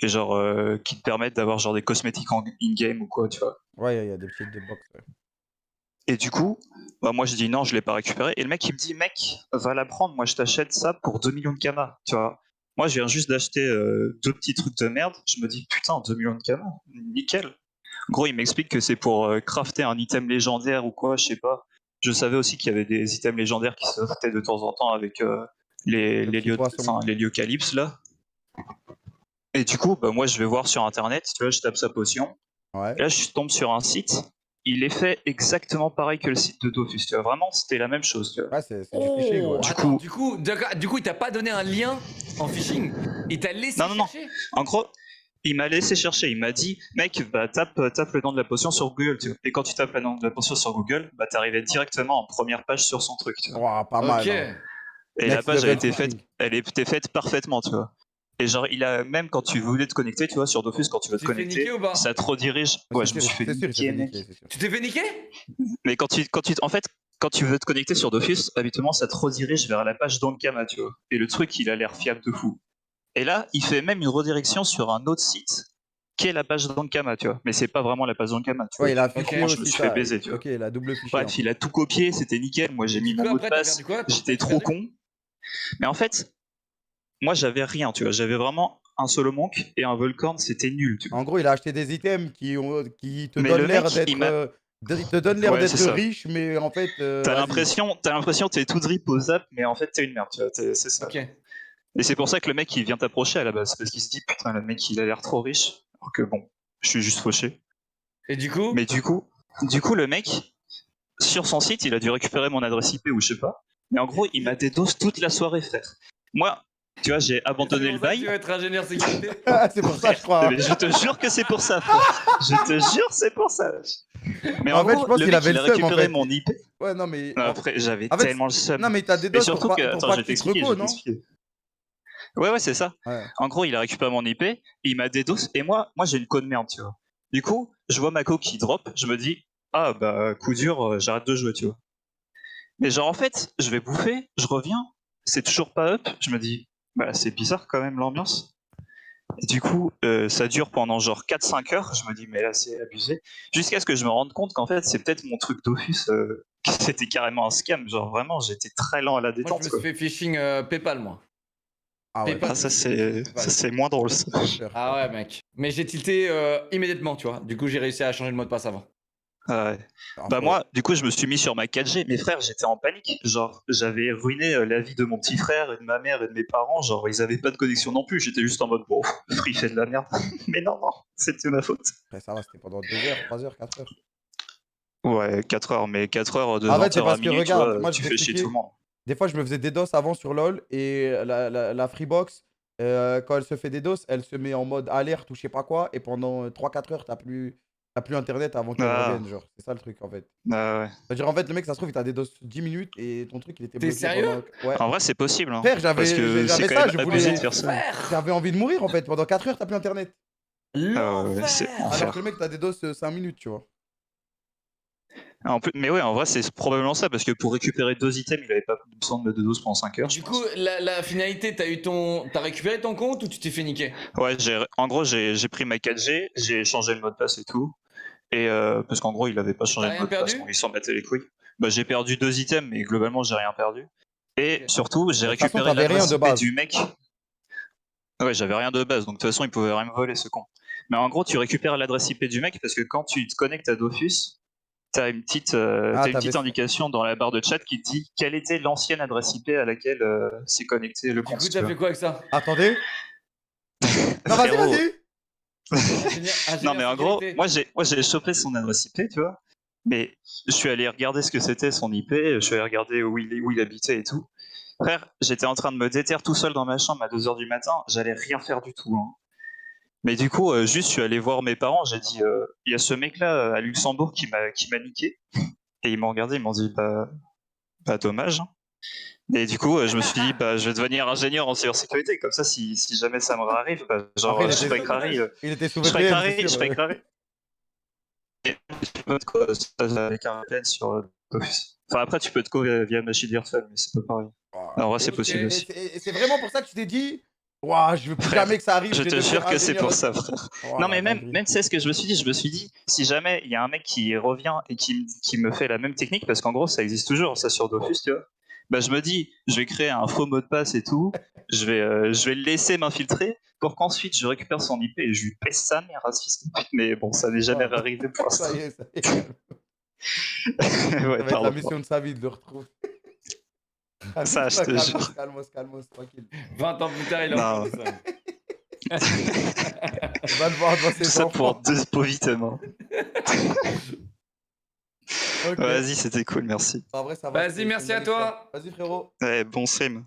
et genre qui te permettent d'avoir genre des cosmétiques en in-game ou quoi, tu vois. Ouais, il y a des petites de box. Ouais. Et du coup, bah moi je dis non, je l'ai pas récupéré. Et le mec il me dit mec, va la prendre, moi je t'achète ça pour 2 millions de kamas, tu vois. Moi je viens juste d'acheter 2 petits trucs de merde, je me dis putain 2 millions de kamas, nickel. En gros il m'explique que c'est pour crafter un item légendaire ou quoi, je sais pas. Je savais aussi qu'il y avait des items légendaires qui sortaient de temps en temps avec les liocalypses là. Et du coup, bah, moi je vais voir sur internet, tu vois, je tape sa potion. Ouais. Et là je tombe sur un site. Il est fait exactement pareil que le site de Dofus, tu vois. Vraiment, c'était la même chose, tu vois. Ouais, c'est du phishing, ouais. Attends, du coup, il t'a pas donné un lien en phishing. Il t'a laissé chercher. En gros, il m'a laissé chercher. Il m'a dit, mec, bah tape le nom de la potion sur Google, tu vois. Et quand tu tapes le nom de la potion sur Google, bah t'arrivais directement en première page sur son truc, tu vois. Ouah, pas mal. Hein. Et la page, elle était faite parfaitement, tu vois. Et genre, il a même quand tu voulais te connecter, tu vois, sur Dofus, quand tu veux te connecter, ça te redirige. Ouais, je me suis fait niquer, mec. Tu t'es fait niquer? Mais en fait, quand tu veux te connecter sur Dofus, habituellement, ça te redirige vers la page d'Ankama, tu vois. Et le truc, il a l'air fiable de fou. Et là, il fait même une redirection sur un autre site, qui est la page d'Ankama, tu vois. Mais c'est pas vraiment la page d'Ankama, tu vois. Ouais, il a fiché je me suis fait baiser, tu vois. Ok, il a double fiché. Bref, il a tout copié, c'était nickel. Moi, j'ai mis mon mot de passe. J'étais trop con. Mais en fait, moi, j'avais rien, tu vois. J'avais vraiment un Solomonk et un Volcorn, c'était nul, tu vois. En gros, il a acheté des items qui te donnent l'air d'être il te donne l'air d'être riche, mais en fait. T'as l'impression que t'es tout drip au zap, mais en fait t'es une merde, tu vois. C'est ça. Okay. Et c'est pour ça que le mec il vient t'approcher à la base, parce qu'il se dit putain, le mec il a l'air trop riche, alors que bon, je suis juste fauché. Et du coup? Mais du coup, le mec, sur son site, il a dû récupérer mon adresse IP ou je sais pas. Mais en gros, il m'a dédos toute la soirée, frère. Moi, tu vois, j'ai abandonné le bail. Tu vas être ingénieur sécurité. C'est pour ça, je crois. Mais je te jure que c'est pour ça, frère. Je te jure, c'est pour ça. Mais en fait, gros, je pense qu'il avait il a le seum, récupéré en fait. mon IP. Ouais, non, mais. Non, après, j'avais en fait, tellement le seum. Non, mais t'as des dos surtout pour que, pas attends, je vais que tu te t'expliquer, repos, non? Ouais, c'est ça. Ouais. En gros, il a récupéré mon IP, il m'a DDoS, et moi j'ai une code merde, tu vois. Du coup, je vois ma co qui drop, je me dis, ah bah, coup dur, j'arrête de jouer, tu vois. Mais genre, en fait, je vais bouffer, je reviens, c'est toujours pas up, je me dis, bah, c'est bizarre quand même l'ambiance. Et du coup, ça dure pendant genre 4-5 heures, je me dis, mais là, c'est abusé. Jusqu'à ce que je me rende compte qu'en fait, c'est peut-être mon truc Dofus, que c'était carrément un scam. Genre, vraiment, j'étais très lent à la détente. Moi, je me suis fait phishing PayPal, moi. Ah ouais. Ah, ça, c'est moins drôle, ça. Ah ouais, mec. Mais j'ai tilté immédiatement, tu vois. Du coup, j'ai réussi à changer le mot de passe avant. Ah ouais. Bah moi, du coup, je me suis mis sur ma 4G. Mes frères, j'étais en panique. Genre, j'avais ruiné la vie de mon petit frère et de ma mère et de mes parents. Genre, ils avaient pas de connexion non plus. J'étais juste en mode, bon, Free fait de la merde. Mais non, c'était ma faute. Après, ça va, c'était pendant 2 heures, 3 heures, 4 heures. Ouais, 4 heures, mais 4 heures de 20 heures à minuit, regarde, tu vois, moi, tu fais chier tout le monde. Des fois, je me faisais des DOS avant sur LoL et la Freebox, quand elle se fait des DOS, elle se met en mode alerte ou je sais pas quoi et pendant 3-4 heures, t'as plus internet avant qu'elle revienne, genre. C'est ça le truc en fait. Ah ouais. C'est-à-dire en fait, le mec, ça se trouve, il t'a des DOS 10 minutes et ton truc, il était bloqué. T'es sérieux? Ouais. En vrai, c'est possible. Hein. Frère, Parce que c'est quand ça, même je abusé voulais. de faire ça. J'avais envie de mourir en fait. Pendant 4 heures, t'as plus internet. Ah ouais, c'est enfer. Alors que le mec, t'as des DOS 5 minutes, tu vois. Mais ouais, en vrai, c'est probablement ça, parce que pour récupérer 2 items, il avait pas besoin de mettre de dose pendant 5 heures. Du coup, la finalité, t'as récupéré ton compte ou tu t'es fait niquer? Ouais, en gros, j'ai pris ma 4G, j'ai changé le mot de passe et tout. Et parce qu'en gros, il avait pas changé le mot de passe, donc il s'en battait les couilles. Bah, j'ai perdu 2 items, mais globalement, j'ai rien perdu. Et surtout, j'ai récupéré l'adresse IP du mec. Ouais, j'avais rien de base, donc de toute façon, il pouvait rien me voler, ce con. Mais en gros, tu récupères l'adresse IP du mec parce que quand tu te connectes à Dofus, t'as une petite indication dans la barre de chat qui te dit quelle était l'ancienne adresse IP à laquelle s'est connecté le compte. Du coup, t'as fait quoi avec ça? Attendez. Non, vas-y. Non, mais en gros, moi j'ai chopé son adresse IP, tu vois. Mais je suis allé regarder ce que c'était son IP, je suis allé regarder où il habitait et tout. Frère, j'étais en train de me déterre tout seul dans ma chambre à 2h du matin, j'allais rien faire du tout. Hein. Mais du coup, juste, je suis allé voir mes parents, j'ai dit, il y a ce mec-là à Luxembourg qui m'a niqué. Et ils m'ont regardé, ils m'ont dit, bah dommage. Hein. Et du coup, je me suis dit, bah, je vais devenir ingénieur en cybersécurité, comme ça, si jamais ça me arrive, bah, genre, Après, je ferai crari. il était sous Je ferai VPN, crari, c'est je sûr. ferai crari. Et tu peux te co avec un VPN sur Dofus. Enfin, après, tu peux te co via machine virtuelle, mais c'est pas pareil. En vrai, c'est possible aussi. Et c'est vraiment pour ça que tu t'es dit, ouah, je veux plus Frère, jamais que ça arrive. je vais te devenir jure que c'est ingénieur pour et ça, tout. frère. Oh, Non, la mais même, dinguerie. même tu sais ce que je me suis dit. Je me suis dit, si jamais il y a un mec qui revient et qui me fait la même technique, parce qu'en gros, ça existe toujours, ça sur Dofus, tu vois. Bah, je me dis, je vais créer un faux mot de passe et tout. Je vais le laisser m'infiltrer pour qu'ensuite je récupère son IP et je lui pèse sa mère à ce fils de pute. Mais bon, ça n'est jamais arrivé pour l'instant. Ça y est, ça y est. Ouais, Ça va être la pardon. mission de sa vie de le retrouver. Ça, je te jure. Calmos, tranquille. 20 ans plus tard, il est Non. encore ça. Va le voir devant Tout ses ça pour enfants. 2 povitements. Ok. Vas-y, c'était cool, merci. En vrai, ça va. Vas-y, merci à toi. Vas-y, frérot. Ouais, bon stream.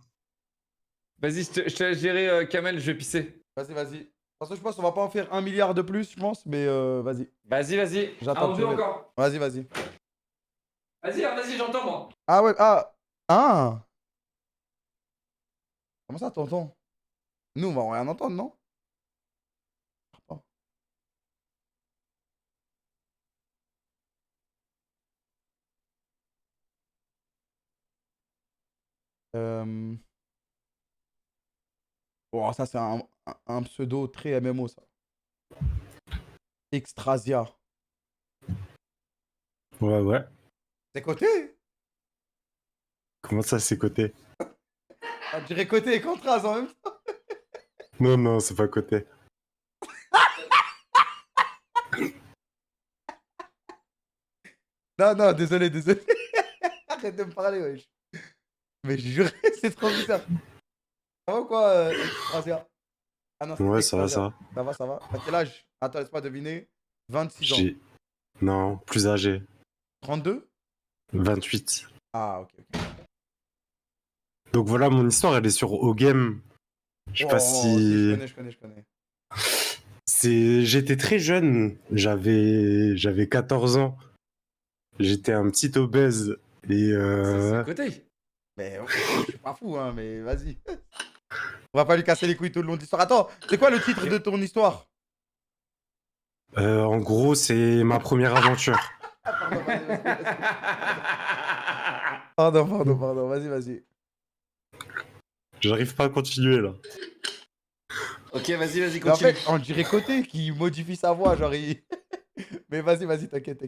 Vas-y, je te laisse gérer, Kamel, je vais pisser. Vas-y. Parce que je pense qu'on va pas en faire 1 milliard de plus, je pense, mais vas-y. Vas-y. J'attends Un ou que deux tu mettes. encore. Vas-y. Vas-y, j'entends, moi. Ah ouais, ah. Comment ça, t'entends? Nous, on va rien entendre, non? Attends. Oh, ça, c'est un pseudo très MMO, ça. Extrasia. Ouais. C'est côté? Comment ça, c'est côté? On dirait côté et contras en même temps. Non, c'est pas côté. Non, désolé. Arrête de me parler, wesh. Mais je jure, c'est trop bizarre. Ça va ou quoi, Extrasia? Ah non, c'est Ouais, ça va, Extrasia. ça va. Ça va. T'as quel âge? Attends, laisse-moi deviner. 26 ans. Non, plus âgé. 32? 28. Ah, ok. Donc voilà, mon histoire, elle est sur O-Game. Je sais pas si... Je connais. J'étais très jeune. J'avais 14 ans. J'étais un petit obèse. Et C'est à côté. Mais je suis pas fou, hein, mais vas-y. On va pas lui casser les couilles tout le long de l'histoire. Attends, c'est quoi le titre de ton histoire? en gros, c'est ma première aventure. Pardon, vas-y. J'arrive pas à continuer, là. Ok, vas-y, Mais continue. en fait, on dirait côté qui modifie sa voix, genre il... Mais vas-y, t'inquiète.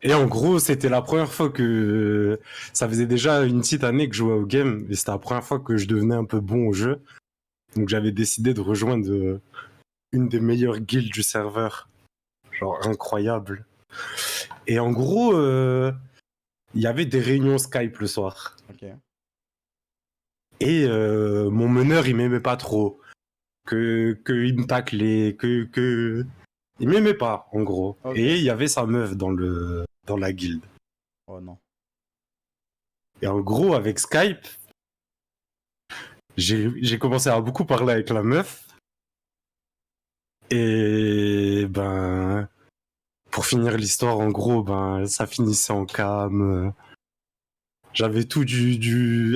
Et en gros, c'était la première fois que... Ça faisait déjà une petite année que je jouais au game, et c'était la première fois que je devenais un peu bon au jeu. Donc j'avais décidé de rejoindre une des meilleures guildes du serveur. Genre incroyable. Et en gros, il y avait des réunions Skype le soir. Ok. Et mon meneur, il m'aimait pas trop. Il me taclait, il m'aimait pas, en gros. Okay. Et il y avait sa meuf dans la guilde. Oh non. Et en gros, avec Skype, j'ai commencé à beaucoup parler avec la meuf. Et ben, pour finir l'histoire, en gros, ben, ça finissait en cam. J'avais tout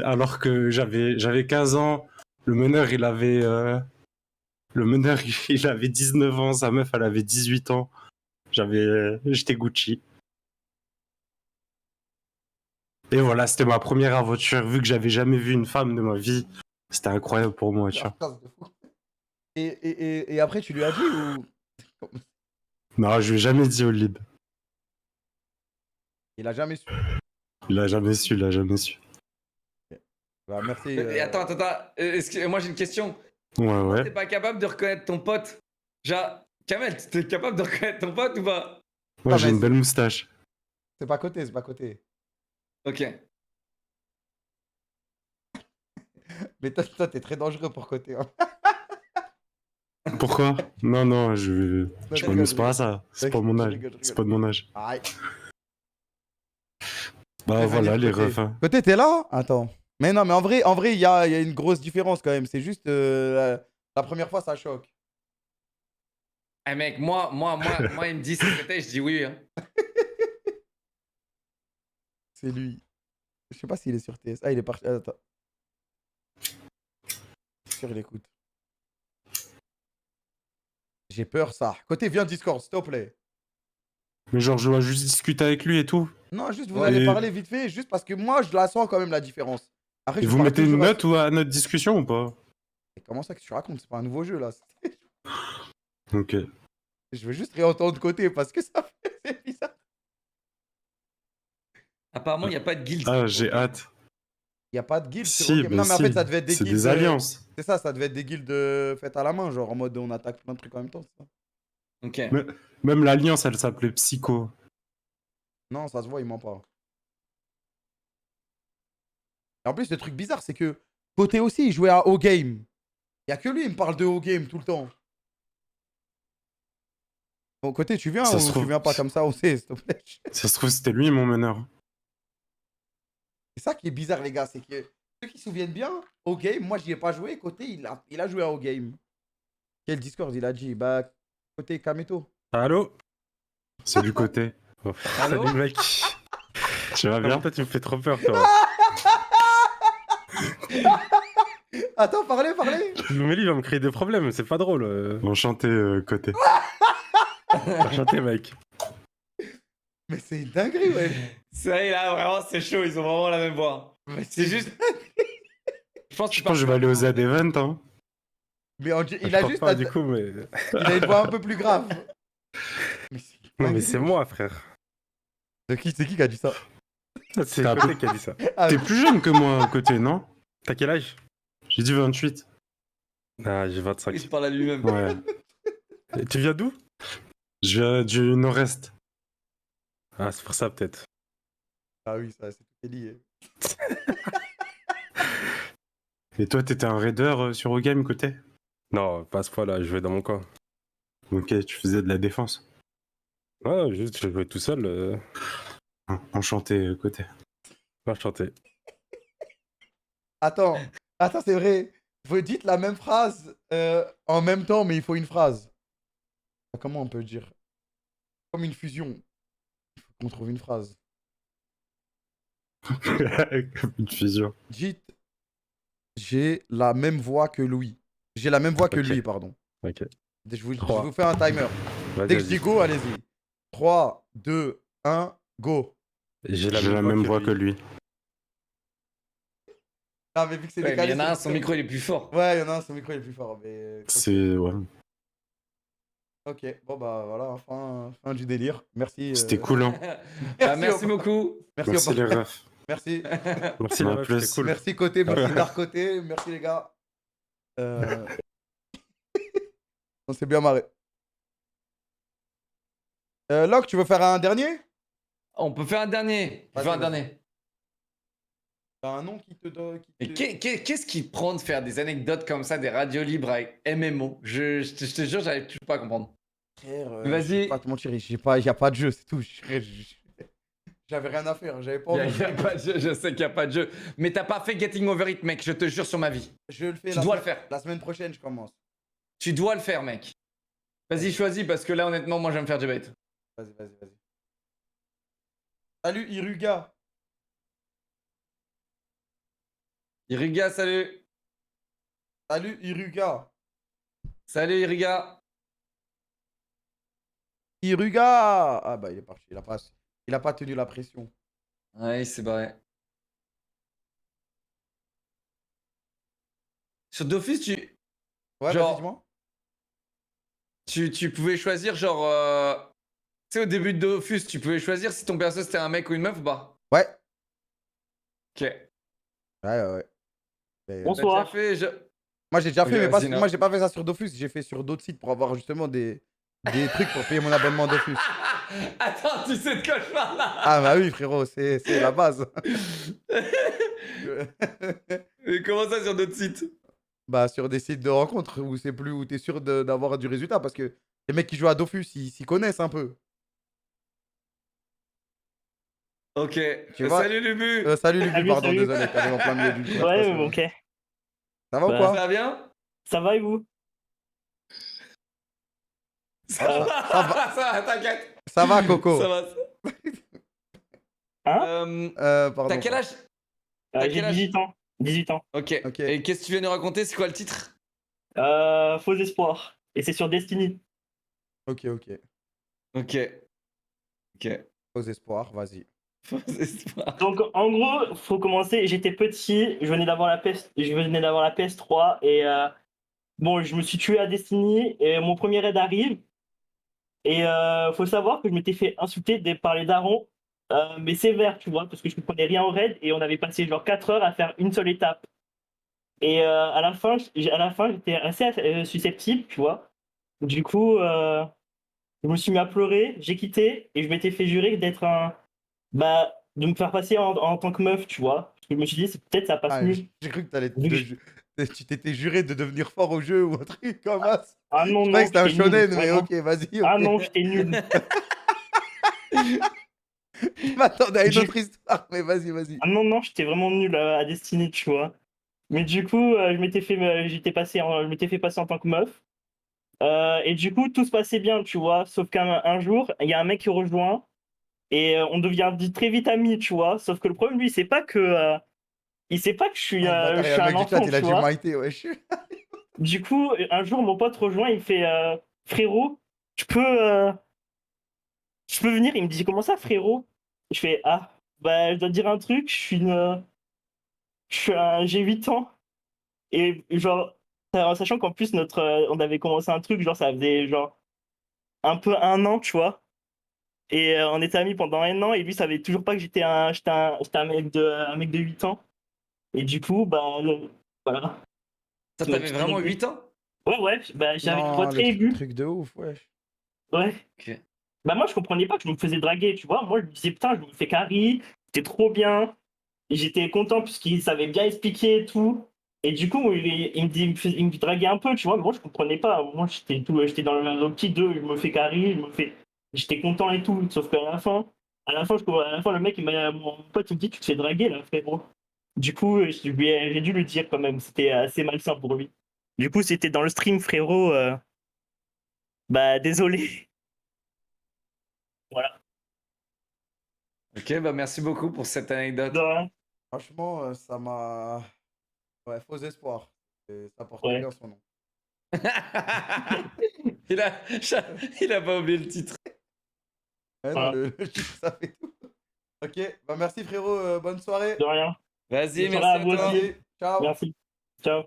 alors que j'avais 15 ans. Le meneur, il avait 19 ans. Sa meuf, elle avait 18 ans. J'étais Gucci. Et voilà, c'était ma première aventure. Vu que j'avais jamais vu une femme de ma vie, c'était incroyable pour moi, tu vois. Et après, tu lui as dit ou... Non, je lui ai jamais dit au lib. Il a jamais su. Il a jamais su. Bah, merci. Et attends. Moi, j'ai une question. Ouais. T'es pas capable de reconnaître ton pote? Genre, Kamel, t'es capable de reconnaître ton pote ou pas? Ouais, j'ai une belle moustache. C'est pas côté. Ok. Mais toi, t'es très dangereux pour côté. Hein. Pourquoi? Non, je m'amuse pas à ça. C'est pas mon âge. C'est pas de mon âge. Aïe. Bah voilà, les refs. Hein. Côté, t'es là? Attends. Mais non, mais en vrai, il y a une grosse différence quand même. C'est juste la première fois, ça choque. Eh mec, moi, il me dit secrétaire, je dis oui. Hein. C'est lui. Je sais pas s'il est sur TS. Ah, il est parti. Attends. Je suis sûr, il écoute. J'ai peur, ça. Côté, viens Discord, s'il te plaît. Mais genre, je dois juste discuter avec lui et tout. Non, juste vous Ouais. allez parler vite fait, juste parce que moi, je la sens quand même la différence. Après, Et je vous parle mettez une toujours à- note ou à notre discussion ou pas? Mais comment ça que tu racontes? C'est pas un nouveau jeu là. Ok. Je veux juste réentendre côté parce que ça fait c'est bizarre. Apparemment, il n'y a pas de guild. Ah, j'ai hâte. Il n'y a pas de guild sur Si, Wargame. bah Non, mais en si. fait, ça devait être des C'est guildes. des alliances. C'est ça, ça devait être des guildes faites à la main, genre en mode on attaque plein de trucs en même temps. C'est ça. Ok. Même l'alliance, elle s'appelait Psycho. Non, ça se voit, il ment pas. Et en plus, le truc bizarre, c'est que côté aussi, il jouait à O-Game. Il n'y a que lui, il me parle de O-Game tout le temps. Bon, côté, tu viens Ça ou se trouve- tu viens pas comme ça, on sait, s'il te plaît. Ça se trouve, c'était lui mon meneur. C'est ça qui est bizarre, les gars, c'est que ceux qui se souviennent bien, O-Game, moi, j'y ai pas joué. Côté, il a joué à O-Game. Quel Discord il a dit? Bah, côté Kameto. Allô? C'est du côté. Oh, Allô? salut mec. Tu vas bien? Toi, tu me fais trop peur, toi. Attends, parlez. Mais lui, il va me créer des problèmes, c'est pas drôle. Enchanté, côté. Enchanté, mec. Mais c'est une dinguerie, ouais. Ça y est, là, vraiment, c'est chaud. Ils ont vraiment la même voix. Mais C'est juste. Je pense Je pense que je vais aller aux Z-Event, hein. Mais il Je a pense juste. pas, du coup, mais... Il a une voix un peu plus grave. Mais c'est Non, mais dinguerie. c'est moi, frère. C'est qui qui a dit ça? C'est côté qui a dit ça. Ah, T'es plus jeune que moi, côté, non? T'as quel âge? J'ai dit 28. Ah, j'ai 25. Il se parle à lui-même. Ouais. Et tu viens d'où? Je viens du nord-est. Ah, c'est pour ça, peut-être. Ah oui, ça, c'est tout qui est lié. Et toi, t'étais un raider sur O-Game, côté? Non, pas à ce point-là, je jouais dans mon coin. Ok, tu faisais de la défense. Ouais, juste, je jouais tout seul. Enchanté, côté. Enchanté. Attends, c'est vrai. Vous dites la même phrase en même temps, mais il faut une phrase. Comment on peut dire? Comme une fusion. Il faut qu'on trouve une phrase. Une fusion. Dites, j'ai la même voix que Louis. J'ai la même voix que Ok. lui, pardon. Ok. Je vous Trois. fais un timer. Vas-y, Dès que je vas-y. dis go, allez-y. 3, 2, 1, go. J'ai la même voix que lui. Ah, mais vu que c'est Ouais, mais il décalé. y en a un, c'est- son micro il est plus fort. Ouais, il y en a un, son micro est plus fort. Mais... C'est... Ouais. Ok, bon bah voilà, fin du délire. Merci. C'était cool, hein. Ah, merci beaucoup. Merci, les refs. Merci. Merci les refs, c'était cool. Merci côté, merci Dark côté, merci les gars. On s'est bien marré. Locke, tu veux faire un dernier? On peut faire un dernier. On peut faire un dernier. T'as un nom qui te donne. Mais qu'est-ce qui te prend de faire des anecdotes comme ça, des radios libres avec MMO? Je te jure, j'arrive toujours pas à comprendre. Frère, Vas-y. je vais pas te mentir, il n'y a pas de jeu, c'est tout. J'avais rien à faire, j'avais pas Il envie. y a pas de jeu, je sais qu'il n'y a pas de jeu. Mais t'as pas fait Getting Over It, mec, je te jure sur ma vie. Je le fais. Tu la dois le semaine- faire. La semaine prochaine, je commence. Tu dois le faire, mec. Vas-y, choisis, parce que là, honnêtement, moi, je vais me faire debate. Vas-y. Salut Iruga. Iriga, salut. Salut Iruga. Salut, Iriga. Iruga. Ah bah il est parti, il a pas tenu la pression. Ouais, c'est barré. Sur Dofus, Ouais, Genre- vas-y, dis-moi. tu pouvais choisir, genre... Tu sais, au début de Dofus, tu pouvais choisir si ton perso c'était un mec ou une meuf ou pas? Ouais. Ok. Ouais. Mais, Bonsoir. T'as déjà fait, Moi j'ai déjà Ok, fait, mais vas-y, non. moi j'ai pas fait ça sur Dofus, j'ai fait sur d'autres sites pour avoir justement des trucs pour payer mon abonnement Dofus. Attends, tu sais de quoi je parle là? Ah bah oui frérot, c'est la base. Mais comment ça sur d'autres sites? Bah sur des sites de rencontres où c'est plus où t'es sûr d'avoir du résultat parce que les mecs qui jouent à Dofus ils s'y connaissent un peu. Ok. Tu vois Salut Lubu. Salut Lubu, Salut, pardon, salut. désolé, t'arrives en plein milieu d'une Ouais, conversation. ok. Ça va ou Bah, quoi? Ça va bien? Ça va et vous? Ça va, Ça va, ça va, t'inquiète. ça va, Coco. Ça va. Hein? T'as Pardon. quel âge? T'as J'ai quel âge? 18 ans. 18 ans. Ok. Ok. Et qu'est-ce que tu viens nous raconter? C'est quoi le titre? Faux espoir. Et c'est sur Destiny. Ok. Ok. Faux espoir, vas-y. Faux espoir. Donc en gros, faut commencer. J'étais petit, je venais d'avoir la PS3 et bon, je me suis tué à Destiny et mon premier raid arrive. Et faut savoir que je m'étais fait insulter par les darons, mais sévère, tu vois, parce que je comprenais rien au raid et on avait passé genre 4 heures à faire une seule étape. Et à la fin, j'étais assez susceptible, tu vois. Du coup, je me suis mis à pleurer, j'ai quitté et je m'étais fait jurer d'être de me faire passer en tant que meuf, tu vois. Parce que je me suis dit, peut-être ça passe mieux. J'ai cru que t'allais Vu que tu t'étais juré de devenir fort au jeu ou un truc comme ça. Ah non, Je croyais non, que c'était un j'étais nul, shonen, mais vraiment. ok, vas-y. Ah ok. non, j'étais nul. Je m'attendais à une autre histoire, mais vas-y. Ah non, j'étais vraiment nul à Destiny, tu vois. Mais du coup, je m'étais fait passer en tant que meuf. Et du coup, tout se passait bien, tu vois. Sauf qu'un jour, il y a un mec qui rejoint et on devient très vite amis, tu vois. Sauf que le problème, lui, il sait pas que je suis, Ah, le bâtard, je il y suis a le un mec du chat, enfant, il a tu dit vois. Maïté, wesh. Du coup, un jour, mon pote rejoint, il fait frérot, je peux venir? Il me dit comment ça, frérot? Je fais ah, bah, je dois te dire un truc, j'ai 8 ans. Et genre, en sachant qu'en plus, on avait commencé un truc, genre, ça faisait genre un peu 1 an, tu vois. Et on était amis pendant 1 an, et lui savait toujours pas que j'étais un mec de 8 ans. Et du coup, voilà. Ça t'avais vraiment 8 ans? Ouais, bah j'avais une voix Non, très aiguë. truc de ouf, wesh. Ouais. Ok. Bah moi je comprenais pas que je me faisais draguer, tu vois. Moi je me disais putain, je me fais carry, c'était trop bien. Et j'étais content puisqu'il savait bien expliquer et tout. Et du coup, il me draguait un peu, tu vois. Mais moi je comprenais pas. Moi j'étais dans l'optique de je me fais carry, j'étais content et tout. Sauf qu'à la fin, le mec, mon pote, il me dit tu te fais draguer là, frérot. Du coup, j'ai dû le dire quand même. C'était assez malsain pour lui. Du coup, c'était dans le stream, frérot. Bah désolé. Voilà. Ok, bah merci beaucoup pour cette anecdote. De rien. Franchement, ça m'a. Ouais, faux espoir. Et ça porte Ouais. bien son nom. il a pas oublié le titre. Ouais, non, le chiffre, ça fait tout. Ok, bah merci frérot, bonne soirée. De rien. Vas-y, Bonne merci soirée à vous toi. aussi. Ciao. Merci. Ciao.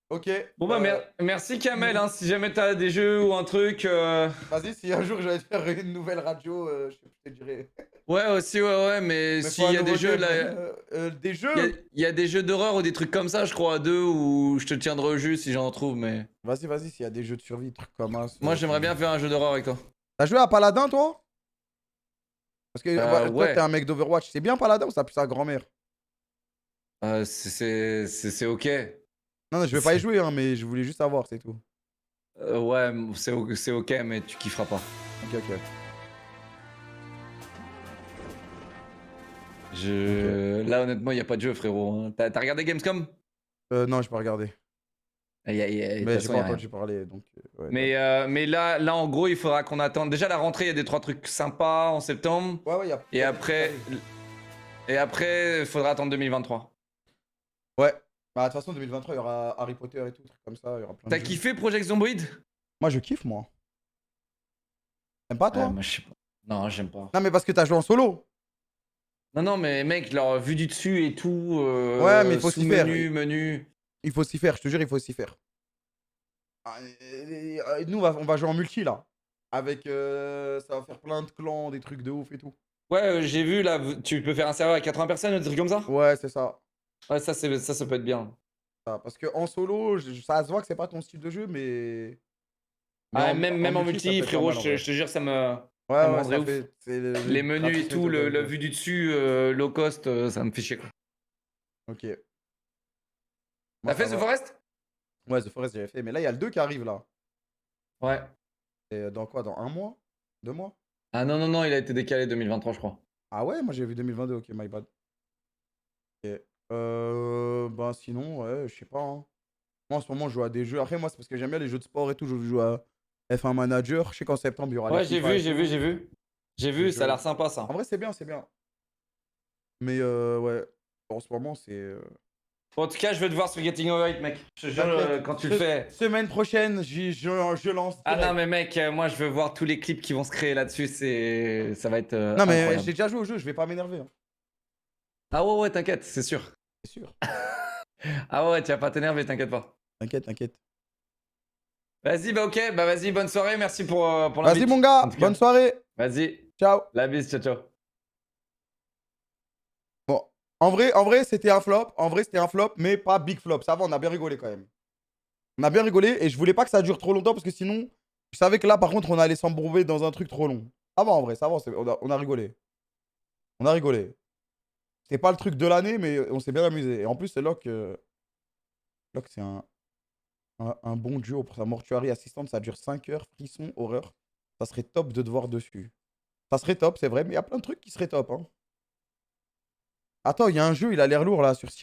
Ok. Bon bah merci Kamel, hein, si jamais t'as des jeux ou un truc. Vas-y, si un jour j'allais te faire une nouvelle radio, je te dirais. Ouais aussi, ouais, mais faut s'il un y a des nouveau jeux thème. là. Des jeux Il y a des jeux d'horreur ou des trucs comme ça, je crois, à 2 où je te tiendrai au jus si j'en trouve, mais. Vas-y, s'il y a des jeux de survie, trucs comme ça. Moi j'aimerais bien faire un jeu d'horreur avec toi. T'as joué à Paladin, toi? Parce que toi, ouais. t'es un mec d'Overwatch. C'est bien Paladin ou ça pue sa grand-mère? C'est ok. Non, je vais pas y jouer, hein, mais je voulais juste savoir, c'est tout. Ouais, c'est ok, mais tu kifferas pas. Ok. Là, honnêtement, il n'y a pas de jeu, frérot. hein. T'as regardé Gamescom? Non, j'ai pas regardé. De toute Mais j'ai façon, pas y a rien. entendu parler, donc. Ouais, Mais là, en gros, il faudra qu'on attende. Déjà, la rentrée, il y a 2-3 trucs sympas en septembre. Ouais, y a. Et après, il faudra attendre 2023. Ouais. Bah, de toute façon, 2023, il y aura Harry Potter et tout, trucs comme ça. Il y aura plein de T'as jeux. kiffé Project Zomboid? Moi, je kiffe, moi. T'aimes pas, toi? Moi, je sais pas. Non, j'aime pas. Non, mais parce que t'as joué en solo. Non, mais mec, leur vue du dessus et tout. Ouais, mais il faut s'y faire. Menu. Il faut s'y faire, je te jure, il faut s'y faire. Nous, on va jouer en multi, là. Avec. Ça va faire plein de clans, des trucs de ouf et tout. Ouais, j'ai vu, là, tu peux faire un serveur avec 80 personnes, des trucs comme ça? Ouais, c'est ça. Ouais, ça peut être bien. Parce que en solo, ça se voit que c'est pas ton style de jeu, mais. Même en multi, ça multi, peut être frérot, pas mal, en vrai. je te jure, ça me Ouais, rendrait ouf. Les menus et tout, la vue du dessus, low cost, ça me fait chier, quoi. Ok. T'as fait The Forest? Ouais, The Forest, j'avais fait. Mais là, il y a le 2 qui arrive, là. Ouais. Et dans quoi? Dans 1 mois? 2 mois? Ah non, non, non, il a été décalé 2023, je crois. Ah ouais, moi j'ai vu 2022, ok, my bad. Ok. Bah sinon, ouais, je sais pas. Hein. Moi en ce moment, je joue à des jeux. Après, moi, c'est parce que j'aime bien les jeux de sport et tout. Je joue à F1 Manager. Je sais qu'en septembre, il y aura les Ouais, j'ai FIFA vu, et j'ai tout. vu, j'ai vu. J'ai Les vu, ça a jeux. l'air sympa ça. En vrai, c'est bien, c'est bien. Mais ouais, en ce moment, c'est. En tout cas, je veux te voir sur Getting Over It, mec. Je te jure, T'inquiète. quand tu le fais. Semaine prochaine, je lance. Ah non, direct. mais mec, moi je veux voir tous les clips qui vont se créer là-dessus. Ça va être Non, mais incroyable. j'ai déjà joué au jeu, je vais pas m'énerver. Hein. Ah ouais, ouais, t'inquiète, c'est sûr. C'est sûr. Ah ouais, tu vas pas t'énerver, t'inquiète pas. T'inquiète, t'inquiète. Vas-y, bah ok, bah vas-y, bonne soirée, merci pour Vas-y, l'invite. mon gars, en tout cas. bonne soirée. Vas-y, Ciao. la bise, ciao, ciao. Bon, en vrai, c'était un flop. En vrai, c'était un flop, mais pas big flop. Ça va, on a bien rigolé quand même. On a bien rigolé et je voulais pas que ça dure trop longtemps parce que sinon, je savais que là, par contre, on allait s'embourber dans un truc trop long. Ça va, en vrai, ça va, on a rigolé. On a rigolé. C'est pas le truc de l'année, mais on s'est bien amusé. Et en plus, c'est Locke. Locke, c'est un bon duo pour sa mortuary assistante. Ça dure 5 heures, frisson, horreur. Ça serait top de te voir dessus. Ça serait top, c'est vrai, mais il y a plein de trucs qui seraient top. Hein. Attends, il y a un jeu, il a l'air lourd là sur Steam.